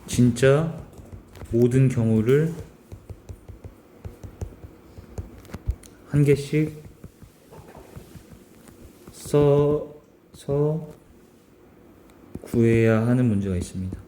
진짜 모든 경우를 한 개씩 써서 구해야 하는 문제가 있습니다.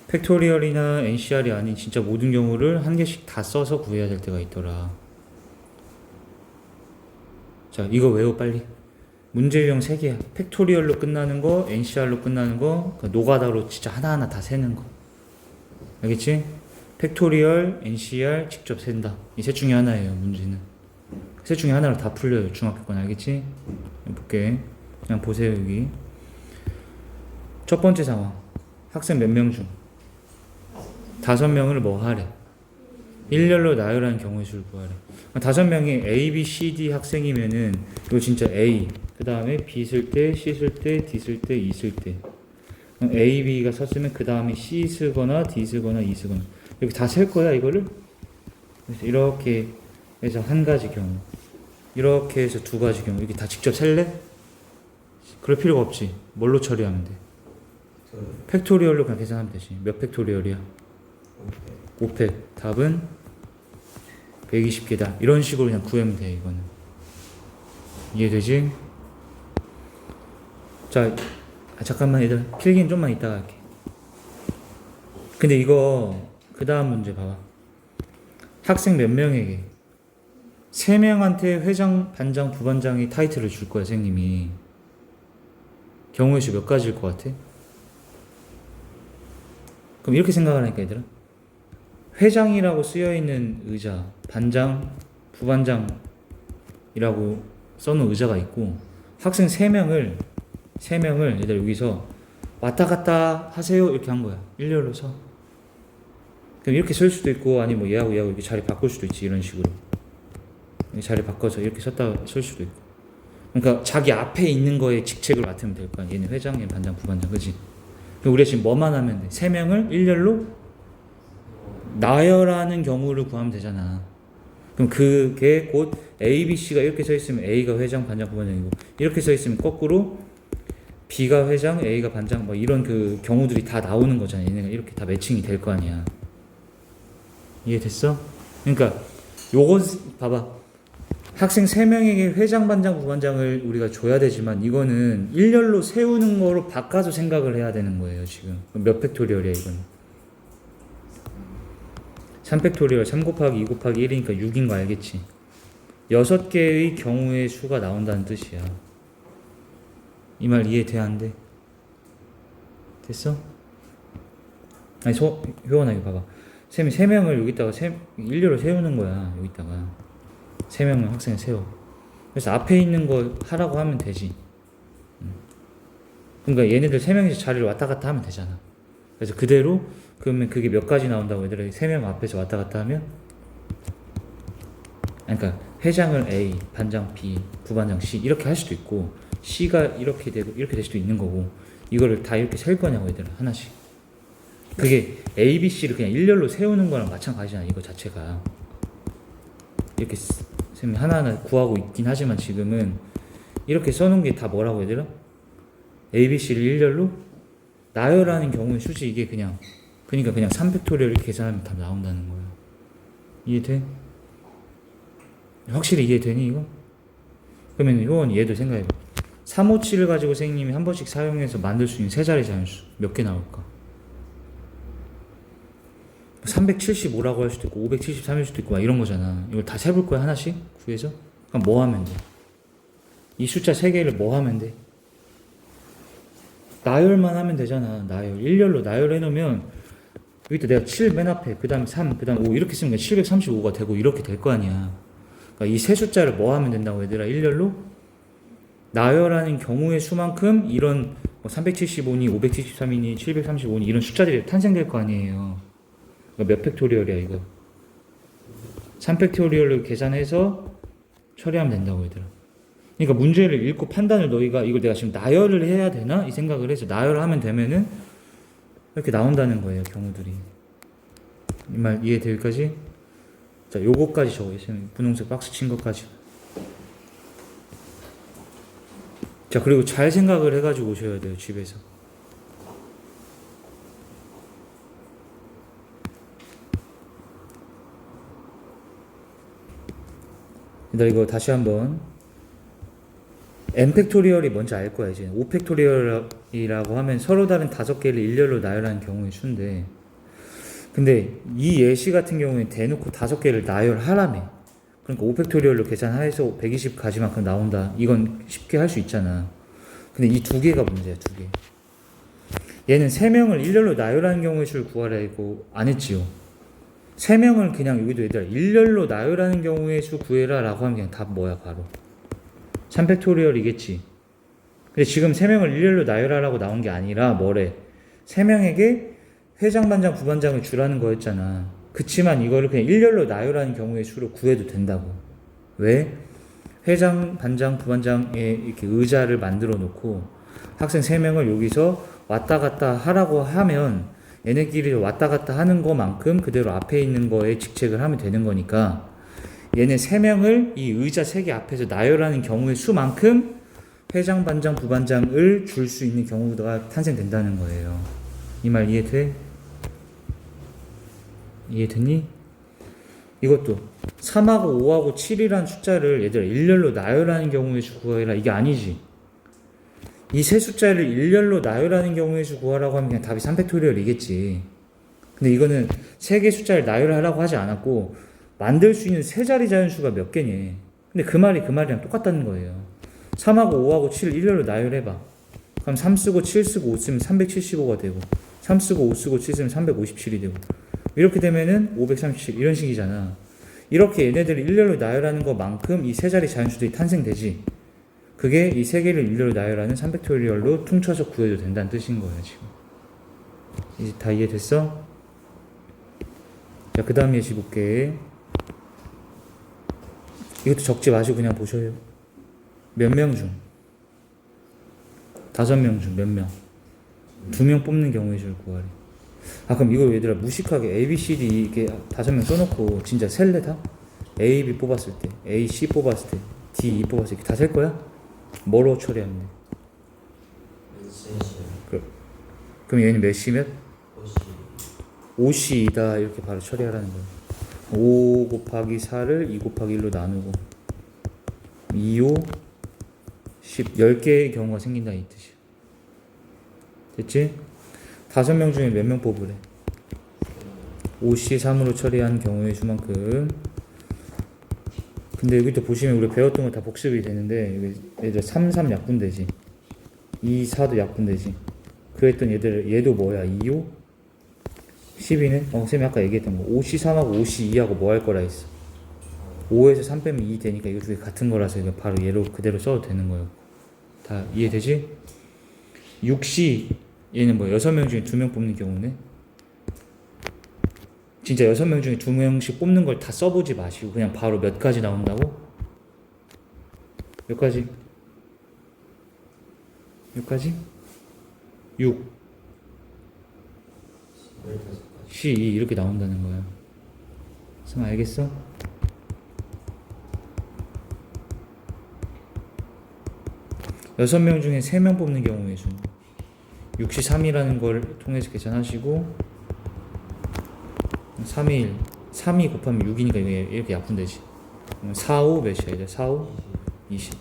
팩토리얼이나 NCR이 아닌 진짜 모든 경우를 한 개씩 다 써서 구해야 될 때가 있더라. 자, 이거 외워 빨리. 문제 유형 3개야. 팩토리얼로 끝나는 거, NCR로 끝나는 거, 노가다로 진짜 하나하나 다 세는 거. 알겠지? 팩토리얼, NCR 직접 센다. 이 셋 중에 하나예요, 문제는. 셋 중에 하나로 다 풀려요, 중학교 건. 알겠지? 볼게. 그냥 보세요, 여기. 첫 번째 상황. 학생 몇 명 중 5명을 뭐 하래? 일렬로 나열하는 경우의 수를 구하래. 5명이 A, B, C, D 학생이면은 이거 진짜 A, 그 다음에 B 쓸 때, C 쓸 때, D 쓸 때, E 쓸 때. A, B가 썼으면 그 다음에 C 쓰거나 D 쓰거나 E 쓰거나 이렇게 다 셀 거야 이거를. 그래서 이렇게 해서 한 가지 경우, 이렇게 해서 2가지 경우 이렇게 다 직접 셀래? 그럴 필요가 없지. 뭘로 처리하면 돼? 팩토리얼로 그냥 계산하면 되지. 몇 팩토리얼이야? 5팩. 답은 120개다. 이런 식으로 그냥 구하면 돼, 이거는. 이해되지? 자, 잠깐만, 얘들. 필기는 좀만 이따가 할게. 근데 이거, 그 다음 문제 봐봐. 학생 몇 명에게 3명한테 회장, 반장, 부반장이 타이틀을 줄 거야, 선생님이. 경우의 수 몇 가지일 것 같아? 그럼 이렇게 생각하라니까, 얘들아. 회장이라고 쓰여있는 의자, 반장, 부반장이라고 써놓은 의자가 있고, 학생 3명을 얘들 여기서 왔다 갔다 하세요 이렇게 한 거야. 일렬로 서. 그럼 이렇게 쓸 수도 있고 아니 뭐 얘하고 이렇게 자리 바꿀 수도 있지 이런 식으로. 자리 바꿔서 이렇게 썼다가 쓸 수도 있고. 그러니까 자기 앞에 있는 거에 직책을 맡으면 될 거 아니야. 얘는 회장, 얘는 반장, 부반장, 그지? 우리가 지금 뭐만 하면 돼? 세 명을 일렬로 나열하는 경우를 구하면 되잖아. 그럼 그게 곧 A, B, C가 이렇게 써 있으면 A가 회장, 반장, 부반장이고 이렇게 써 있으면 거꾸로 B가 회장, A가 반장 뭐 이런 그 경우들이 다 나오는 거잖아. 얘네가 이렇게 다 매칭이 될 거 아니야. 이해됐어? 그러니까 요거 봐봐. 학생 3명에게 회장, 반장, 부반장을 우리가 줘야 되지만 이거는 일렬로 세우는 거로 바꿔서 생각을 해야 되는 거예요. 지금 몇 팩토리얼이야 이건? 3팩토리얼 3 곱하기 2 곱하기 1이니까 6인 거 알겠지? 6개의 경우의 수가 나온다는 뜻이야. 이 말 이해돼 안 돼? 됐어? 아니 효원아 이거 봐봐. 쌤이 3명을 여기다가 일렬로 세우는 거야. 여기다가 3명을 학생을 세워. 그래서 앞에 있는 거 하라고 하면 되지. 그러니까 얘네들 3명이서 자리를 왔다 갔다 하면 되잖아. 그래서 그대로 그러면 그게 몇 가지 나온다고 얘들아 3명 앞에서 왔다 갔다 하면 그러니까 회장을 A, 반장 B, 부반장 C 이렇게 할 수도 있고 C가 이렇게 되고 이렇게 될 수도 있는 거고 이거를 다 이렇게 셀 거냐고 얘들아 하나씩. 그게 A, B, C를 그냥 일렬로 세우는 거랑 마찬가지잖아 이거 자체가. 이렇게 쌤이 하나하나 구하고 있긴 하지만 지금은 이렇게 써놓은 게 다 뭐라고 얘들아? A, B, C를 일렬로 나열하는 경우의 수지 이게 그냥 그러니까 그냥 3팩토리얼 이렇게 계산하면 다 나온다는 거예요. 이해돼? 확실히 이해되니 이거? 그러면 효원 얘도 생각해봐. 357을 가지고 선생님이 한 번씩 사용해서 만들 수 있는 세 자리 자연수 몇 개 나올까? 375라고 할 수도 있고 573일 수도 있고 막 이런 거잖아. 이걸 다 세볼 거야 하나씩 구해서? 그럼 뭐 하면 돼? 이 숫자 3개를 뭐 하면 돼? 나열만 하면 되잖아. 나열 일렬로 나열해 놓으면 여기다 내가 7 맨 앞에 그 다음에 3 그 다음에 5 이렇게 쓰면 735가 되고 이렇게 될 거 아니야. 그러니까 이 세 숫자를 뭐 하면 된다고 얘들아? 일렬로 나열하는 경우의 수만큼 이런 375니 573이니 735니 이런 숫자들이 탄생될 거 아니에요. 그러니까 몇 팩토리얼이야 이거? 3팩토리얼을 계산해서 처리하면 된다고 얘들아. 그러니까 문제를 읽고 판단을 너희가 이걸 내가 지금 나열을 해야 되나? 이 생각을 해서 나열을 하면 되면은 이렇게 나온다는 거예요 경우들이. 이 말 이해되기까지? 자 요거까지 적어주세요. 분홍색 박스 친 것까지. 자 그리고 잘 생각을 해가지고 오셔야 돼요 집에서. 일단 이거 다시 한번 n팩토리얼이 뭔지 알 거야 이제. 5팩토리얼이라고 하면 서로 다른 5개를 일렬로 나열하는 경우의 수인데 근데 이 예시 같은 경우에 대놓고 5개를 나열하라며. 그러니까 5팩토리얼로 계산해서 120 가지만큼 나온다. 이건 쉽게 할 수 있잖아. 근데 이 2개가 문제야 2개. 얘는 3명을 일렬로 나열하는 경우의 수를 구하라 했고 안 했지요. 3명을 그냥 여기도 얘들아 일렬로 나열하는 경우의 수 구해라 라고 하면 그냥 답 뭐야 바로 3팩토리얼이겠지. 근데 지금 3명을 일렬로 나열하라고 나온 게 아니라 뭐래? 3명에게 회장, 반장, 부반장을 주라는 거였잖아. 그치만 이거를 그냥 일렬로 나열하는 경우의 수로 구해도 된다고. 왜? 회장, 반장, 부반장의 이렇게 의자를 만들어 놓고 학생 3명을 여기서 왔다 갔다 하라고 하면 얘네끼리 왔다 갔다 하는 것만큼 그대로 앞에 있는 거에 직책을 하면 되는 거니까 얘네 3명을 이 의자 3개 앞에서 나열하는 경우의 수만큼 회장, 반장, 부반장을 줄 수 있는 경우가 탄생된다는 거예요. 이 말 이해돼? 이해됐니? 이것도 3하고 5하고 7이라는 숫자를 얘들아 일렬로 나열하는 경우의 수 구하라 이게 아니지. 이 세 숫자를 일렬로 나열하는 경우의 수 구하라고 하면 그냥 답이 3팩토리얼이겠지. 근데 이거는 3개 숫자를 나열하라고 하지 않았고 만들 수 있는 세 자리 자연수가 몇 개니. 근데 그 말이랑 똑같다는 거예요. 3하고 5하고 7을 일렬로 나열해봐. 그럼 3 쓰고 7 쓰고 5 쓰면 375가 되고 3 쓰고 5 쓰고 7 쓰면 357이 되고 이렇게 되면은 537 이런 식이잖아. 이렇게 얘네들을 일렬로 나열하는 것만큼 이 세 자리 자연수들이 탄생되지. 그게 이 세 개를 일렬로 나열하는 3팩토리얼로 퉁쳐서 구해도 된다는 뜻인 거예요 지금. 이제 다 이해됐어? 자, 그 다음 예시 볼게. 이것도 적지 마시고 그냥 보셔요. 몇 명 중? 5명 중 몇 명? 2명 뽑는 경우의 수를 구하래. 아, 그럼 이걸 얘들아 무식하게 A, B, C, D 이렇게 5명 써놓고 진짜 셀래 다? A, B 뽑았을 때, A, C 뽑았을 때, D, E 뽑았을 때 다 셀 거야? 뭐로 처리하면 돼? 그럼 얘는 몇 시 몇? 5시 2다 이렇게 바로 처리하라는 거야. 5 곱하기 4를 2 곱하기 1로 나누고 2, 5, 10 10개의 경우가 생긴다 이 뜻이야. 됐지? 5명 중에 몇 명 뽑으래? 5시 3으로 처리한 경우의 수만큼. 근데 여기 또 보시면 우리 배웠던 거 다 복습이 되는데 여기 얘들 3, 3 약분되지, 2, 4도 약분되지. 그랬던 얘도 뭐야? 2, 5, 10이네? 쌤이 아까 얘기했던 거 5시 3하고 5시 2하고 뭐 할 거라 했어? 5에서 3 빼면 2 되니까 이거 두 개 같은 거라서 이거 바로 얘로 그대로 써도 되는 거예요. 다 이해되지? 6시 얘는 뭐 6명 중에 2명 뽑는 경우네. 진짜 6명 중에 2명씩 뽑는 걸 다 써보지 마시고 그냥 바로 몇 가지 나온다고? 몇 가지? 몇 가지? 6 C, 2 이렇게 나온다는 거야. 쌤 알겠어? 여섯 명 중에 3명 뽑는 경우의 수 6시 3이라는 걸 통해서 계산하시고 3이 1 3이 곱하면 6이니까 이렇게 약분되지. 4, 5 몇이야 이제? 4, 5, 20.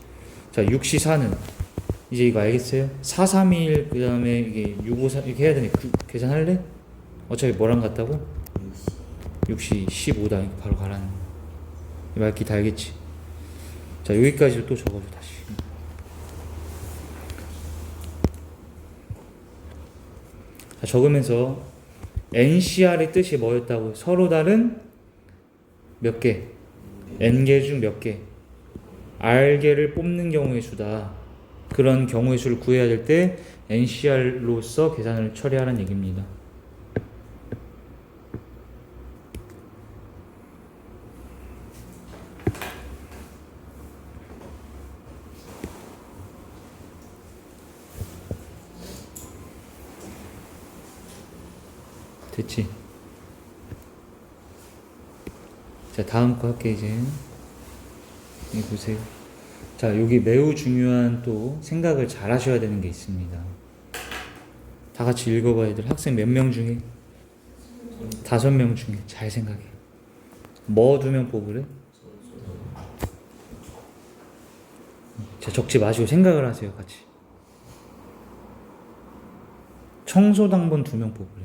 자, 6시 4는 이제 이거 알겠어요? 4, 3, 1 그 다음에 이게 6, 5, 4 이렇게 해야 되니 계산할래? 어차피 뭐랑 같다고? 6시 15다. 이렇게 바로 가라는 거야. 이 말기 다 알겠지? 자, 여기까지 또 적어줘 다시. 자, 적으면서 NCR의 뜻이 뭐였다고? 서로 다른 몇 개? N개 중 몇 개? R개를 뽑는 경우의 수다. 그런 경우의 수를 구해야 될 때 NCR로서 계산을 처리하라는 얘기입니다. 됐지? 자, 다음 거 할게 이제. 여기 보세요. 자, 여기 매우 중요한 또 생각을 잘 하셔야 되는 게 있습니다. 다 같이 읽어봐 애들. 학생 몇 명 중에? 5명 중에. 잘 생각해. 뭐 2명 뽑으래? 자, 적지 마시고 생각을 하세요 같이. 청소당번 2명 뽑으래.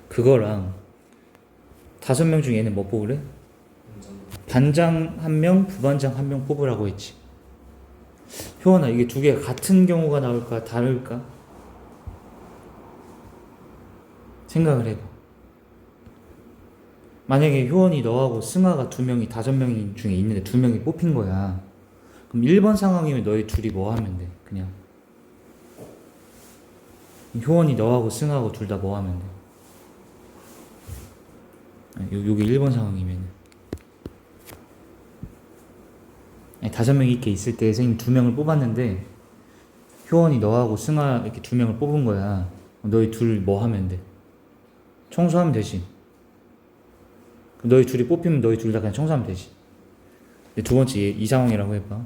그거랑 5명 중에 얘는 뭐 뽑으래? 반장 1명, 부반장 1명 뽑으라고 했지. 효원아, 이게 두 개가 같은 경우가 나올까 다를까? 생각을 해봐. 만약에 효원이 너하고 승아가 2명이 5명 중에 있는데 2명이 뽑힌 거야. 그럼 1번 상황이면 너희 둘이 뭐 하면 돼? 그냥 효원이 너하고 승아하고 둘 다 뭐 하면 돼? 여기 1번 상황이면 5명이 이렇게 있을 때 선생님 2명을 뽑았는데 효원이 너하고 승아 이렇게 2명을 뽑은 거야. 너희 둘 뭐 하면 돼? 청소하면 되지. 너희 둘이 뽑히면 너희 둘 다 그냥 청소하면 되지. 두 번째 이 상황이라고 해봐.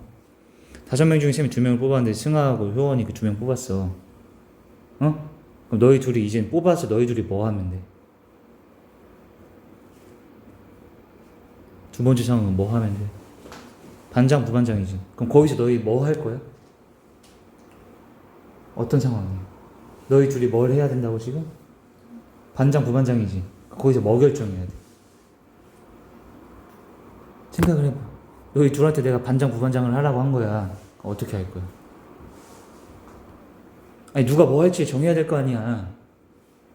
5명 중에 쌤이 2명을 뽑았는데 승아하고 효원이 그 2명 뽑았어. 그럼 너희 둘이 이제 뽑아서 너희 둘이 뭐 하면 돼? 두 번째 상황은 뭐 하면 돼? 반장, 부반장이지. 그럼 거기서 너희 뭐 할 거야? 어떤 상황이야? 너희 둘이 뭘 해야 된다고 지금? 반장, 부반장이지. 거기서 뭐 결정해야 돼? 생각을 해봐. 너희 둘한테 내가 반장, 부반장을 하라고 한 거야. 어떻게 할 거야? 아니, 누가 뭐 할지 정해야 될 거 아니야.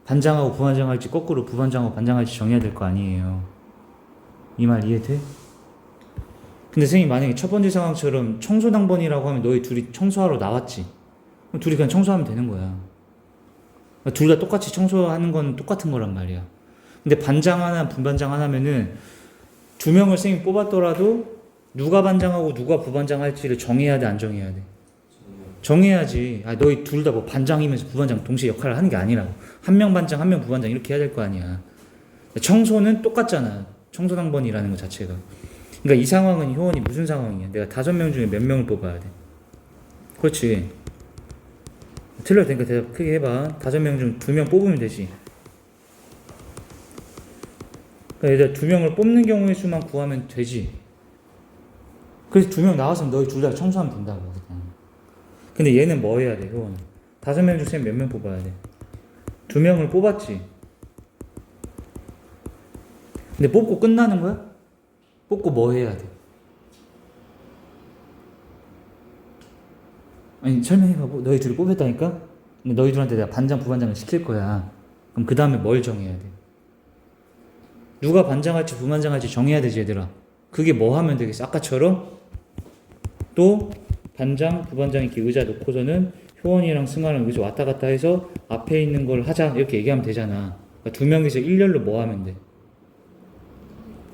반장하고 부반장 할지 거꾸로 부반장하고 반장 할지 정해야 될 거 아니에요. 이 말 이해돼? 근데 선생님 만약에 첫 번째 상황처럼 청소당번이라고 하면 너희 둘이 청소하러 나왔지. 둘이 그냥 청소하면 되는 거야. 둘 다 똑같이 청소하는 건 똑같은 거란 말이야. 근데 반장 하나, 분반장 하나면은 2명을 선생님이 뽑았더라도 누가 반장하고 누가 부반장 할지를 정해야 돼, 안 정해야 돼? 정해야지. 아, 너희 둘 다 뭐 반장이면서 부반장 동시에 역할을 하는 게 아니라고. 한 명 반장, 한 명 부반장 이렇게 해야 될 거 아니야. 청소는 똑같잖아. 청소당번이라는 것 자체가. 그러니까 이 상황은 효원이 무슨 상황이야? 내가 5명 중에 몇 명을 뽑아야 돼? 그렇지. 틀려도 되니까 대답 크게 해봐. 5명 중 2명 뽑으면 되지. 그러니까 얘들아 2명을 뽑는 경우의 수만 구하면 되지. 그래서 2명 나왔으면 너희 둘 다 청소하면 된다고. 그냥. 근데 얘는 뭐 해야 돼, 효원은? 5명 중에 몇 명 뽑아야 돼? 2명을 뽑았지. 근데 뽑고 끝나는 거야? 뽑고 뭐 해야 돼? 아니 설명해봐. 너희 둘이 뽑혔다니까? 근데 너희 둘한테 내가 반장 부반장을 시킬 거야. 그럼 그 다음에 뭘 정해야 돼? 누가 반장할지 부반장할지 정해야 되지 얘들아. 그게 뭐 하면 되겠어? 아까처럼 또 반장 부반장 이렇게 의자 놓고서는 효원이랑 승아랑 여기서 왔다 갔다 해서 앞에 있는 걸 하자 이렇게 얘기하면 되잖아. 그러니까 2명이서 일렬로 뭐 하면 돼?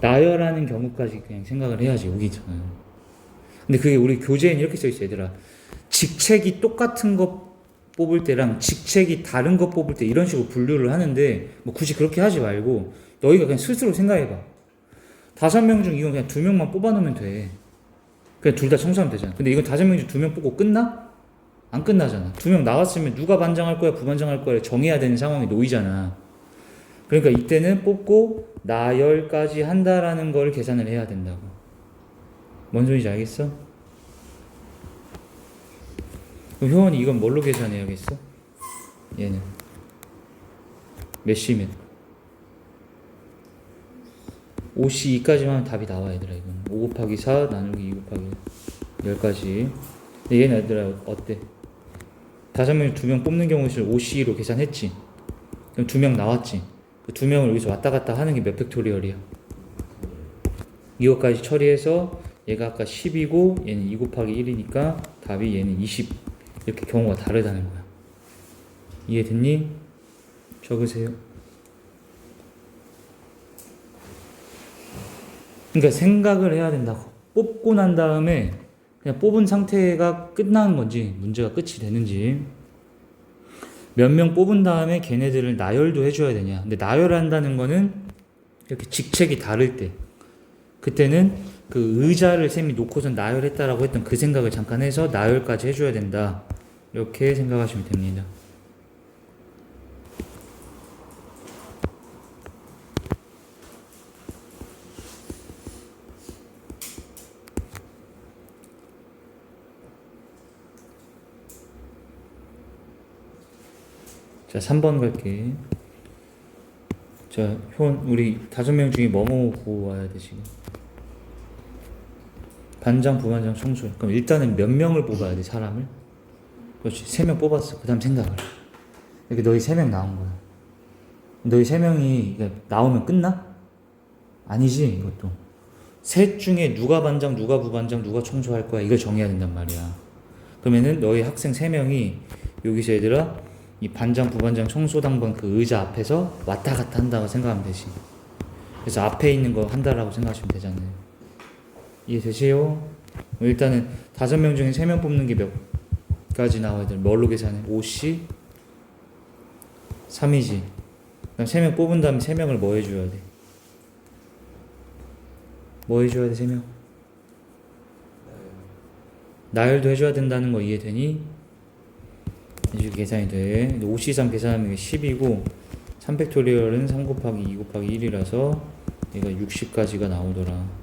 나열하는 경우까지 그냥 생각을 해야지. 여기 있잖아요. 근데 그게 우리 교재에는 이렇게 써있어 얘들아. 직책이 똑같은 거 뽑을 때랑 직책이 다른 거 뽑을 때 이런 식으로 분류를 하는데 뭐 굳이 그렇게 하지 말고 너희가 그냥 스스로 생각해봐. 5명 중 이건 그냥 2명만 뽑아놓으면 돼. 그냥 둘 다 청소하면 되잖아. 근데 이건 5명 중 2명 뽑고 끝나? 안 끝나잖아. 2명 나왔으면 누가 반장할 거야 부반장할 거야 정해야 되는 상황이 놓이잖아. 그러니까 이때는 뽑고 나열까지 한다라는 걸 계산을 해야 된다고. 뭔 소리인지 알겠어? 그럼 효원이 이건 뭘로 계산해야겠어? 얘는 몇 시면? 5시 2까지만 하면 답이 나와 얘들아. 이건 5 곱하기 4 나누기 2 곱하기 10까지. 근데 얘는 얘들아 어때? 5명 2명 뽑는 경우에 5C로 계산했지. 그럼 2명 나왔지. 그 2명을 여기서 왔다 갔다 하는 게 몇 팩토리얼이야? 이거까지 처리해서 얘가 아까 10이고 얘는 2 곱하기 1이니까 답이 얘는 20. 이렇게 경우가 다르다는 거야. 이해됐니? 적으세요. 그러니까 생각을 해야 된다고. 뽑고 난 다음에 그냥 뽑은 상태가 끝나는 건지 문제가 끝이 되는지 몇 명 뽑은 다음에 걔네들을 나열도 해줘야 되냐. 근데 나열한다는 거는 이렇게 직책이 다를 때 그때는 그 의자를 쌤이 놓고선 나열했다라고 했던 그 생각을 잠깐 해서 나열까지 해줘야 된다. 이렇게 생각하시면 됩니다. 자, 3번 갈게. 자, 효원, 우리 5명 중에 뭐뭐 구워야 돼, 지금? 반장, 부반장, 청소. 그럼 일단은 몇 명을 뽑아야 돼, 사람을? 그렇지. 3명 뽑았어. 그 다음 생각을. 이렇게 너희 3명 나온 거야. 너희 3명이 나오면 끝나? 아니지, 이것도. 셋 중에 누가 반장, 누가 부반장, 누가 청소할 거야. 이걸 정해야 된단 말이야. 그러면은 너희 학생 3명이 여기서 얘들아, 이 반장, 부반장, 청소당번 그 의자 앞에서 왔다 갔다 한다고 생각하면 되지. 그래서 앞에 있는 거 한다라고 생각하시면 되잖아요. 이해되세요? 일단은 5명 중에 3명 뽑는 게 몇 가지 나와야 돼? 뭘로 계산해? 5C? 3이지. 그럼 3명 뽑은 다음에 3명을 뭐 해줘야 돼? 뭐 해줘야 돼, 3명? 나열도 해줘야 된다는 거 이해되니? 이렇게 계산이 돼. 5C3 계산하면 10이고 3팩토리얼은 3 곱하기 2 곱하기 1이라서 얘가 60까지가 나오더라.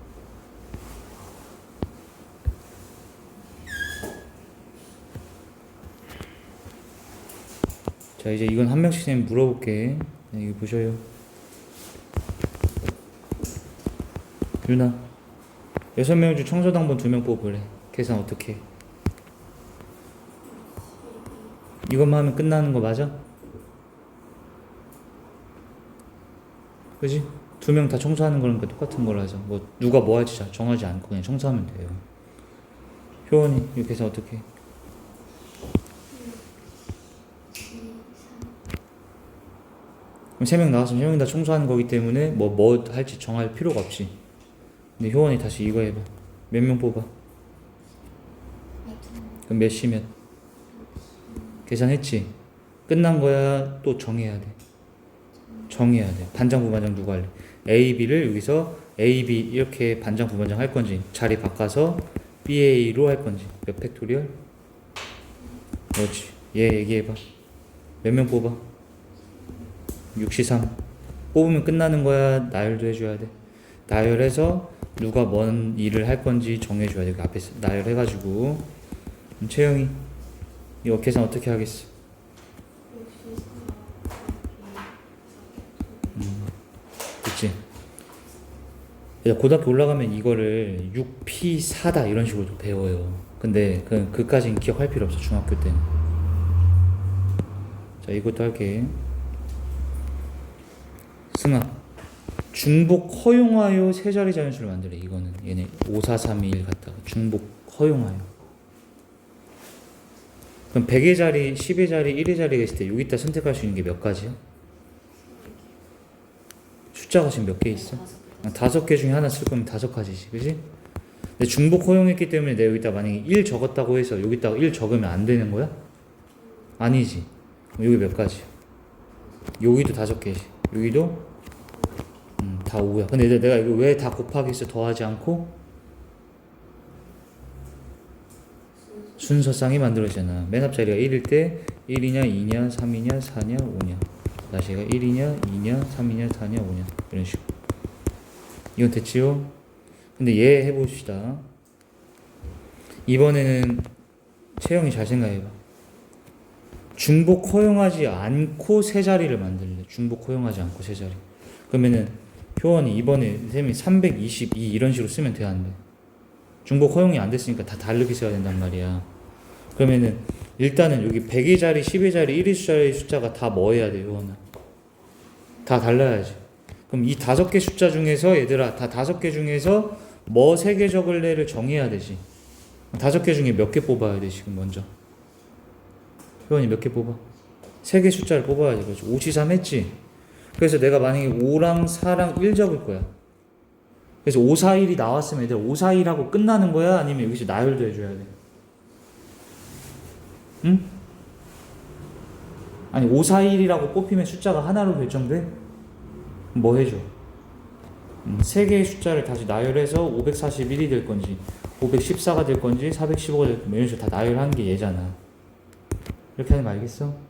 자, 이제 이건 한 명씩 쌤 물어볼게. 네, 이거 보셔요. 유나 6명 중 청소당번 2명 뽑으래. 계산 어떻게 해? 이것만 하면 끝나는 거 맞아? 그지? 2명 다 청소하는 거니까 똑같은 걸 하자. 뭐 누가 뭐 할지 정하지 않고 그냥 청소하면 돼요. 효원이 이렇게 해서 어떻게 해? 그럼 3명 나왔으면 3명 다 청소하는 거기 때문에 뭐 할지 정할 필요가 없지. 근데 효원이 다시 이거 해봐. 몇 명 뽑아? 그럼 몇 시면? 계산했지? 끝난 거야? 또 정해야 돼. 정해야 돼. 반장 부반장 누구 할래? A, B를 여기서 A, B 이렇게 반장 부반장 할 건지 자리 바꿔서 BA로 할 건지 몇 팩토리얼? 그렇지. 얘 얘기해봐. 몇 명 뽑아? 63. 뽑으면 끝나는 거야? 나열도 해줘야 돼. 나열해서 누가 뭔 일을 할 건지 정해줘야 돼. 그 앞에서 나열해가지고. 채영이 이거 계산 어떻게 하겠어? 그치? 고등학교 올라가면 이거를 6P4다 이런 식으로 배워요. 근데 그까진 기억할 필요 없어. 중학교 때는. 자, 이것도 할게. 승아, 중복 허용하여 세 자리 자연수를 만들래. 이거는 얘네 5, 4, 3, 2, 1 갖다가 중복 허용하여. 그럼 100의 자리, 10의 자리, 1의 자리가 있을 때 여기다 선택할 수 있는 게 몇 가지야? 숫자가 지금 몇 개 있어? 5개 중에 하나 쓸 거면 5가지지, 그지? 근데 중복 허용했기 때문에 내가 여기다 만약에 1 적었다고 해서 여기다가 1 적으면 안 되는 거야? 아니지. 그럼 여기 몇 가지야? 여기도 5개지. 여기도 다 5야. 근데 내가 이거 왜 다 곱하기 해서 더하지 않고 순서상이 만들어지잖아. 맨 앞자리가 1일 때 1이냐 2냐 3이냐 4냐 5냐. 다시 얘가 1이냐 2냐 3이냐 4냐 5냐 이런 식으로. 이건 됐지요? 근데 얘 해봅시다. 이번에는 채영이 잘 생각해봐. 중복 허용하지 않고 세 자리를 만들래. 중복 허용하지 않고 세 자리. 그러면은 효원이 이번에 쌤이 322 이런 식으로 쓰면 돼, 안 돼? 중복 허용이 안 됐으니까 다 다르게 써야 된단 말이야. 그러면은 일단은 여기 100의 자리, 10의 자리, 1의 자리 숫자가 다 뭐 해야 돼, 효원아? 다 달라야지. 그럼 이 5개 숫자 중에서 얘들아 다 5개 중에서 뭐 3개 적을래를 정해야 되지. 5개 중에 몇 개 뽑아야 돼 지금 먼저. 효원이 몇 개 뽑아? 3개 숫자를 뽑아야지. 그렇지. 5, 3 했지. 그래서 내가 만약에 5랑 4랑 1 적을 거야. 그래서 5, 4, 1이 나왔으면 얘들아 5, 4, 1하고 끝나는 거야? 아니면 여기서 나열도 해줘야 돼? 응? 아니 5, 4, 1이라고 뽑히면 숫자가 하나로 결정돼? 뭐 해줘? 3개의 숫자를 다시 나열해서 541이 될 건지 514가 될 건지 415가 될 건지 이런 식으로 다 나열하는 게 얘잖아. 이렇게 하는 거 알겠어?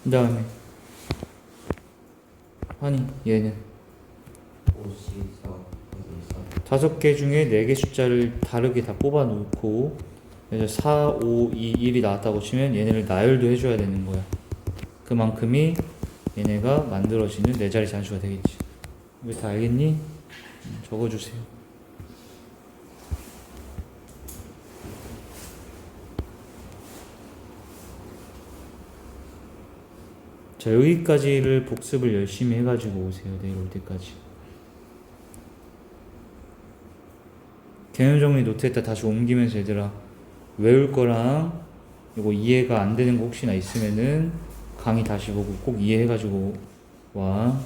그 다음에 아니 얘는 5개 중에 4개 숫자를 다르게 다 뽑아 놓고 그래서 4, 5, 2, 1이 나왔다고 치면 얘네를 나열도 해줘야 되는 거야. 그만큼이 얘네가 만들어지는 4자리 잔수가 되겠지. 이거 다 알겠니? 적어주세요. 자, 여기까지를 복습을 열심히 해가지고 오세요. 내일 올 때까지. 개념 정리 노트에다 다시 옮기면서 얘들아 외울 거랑 이거 이해가 안 되는 거 혹시나 있으면은 강의 다시 보고 꼭 이해해가지고 와.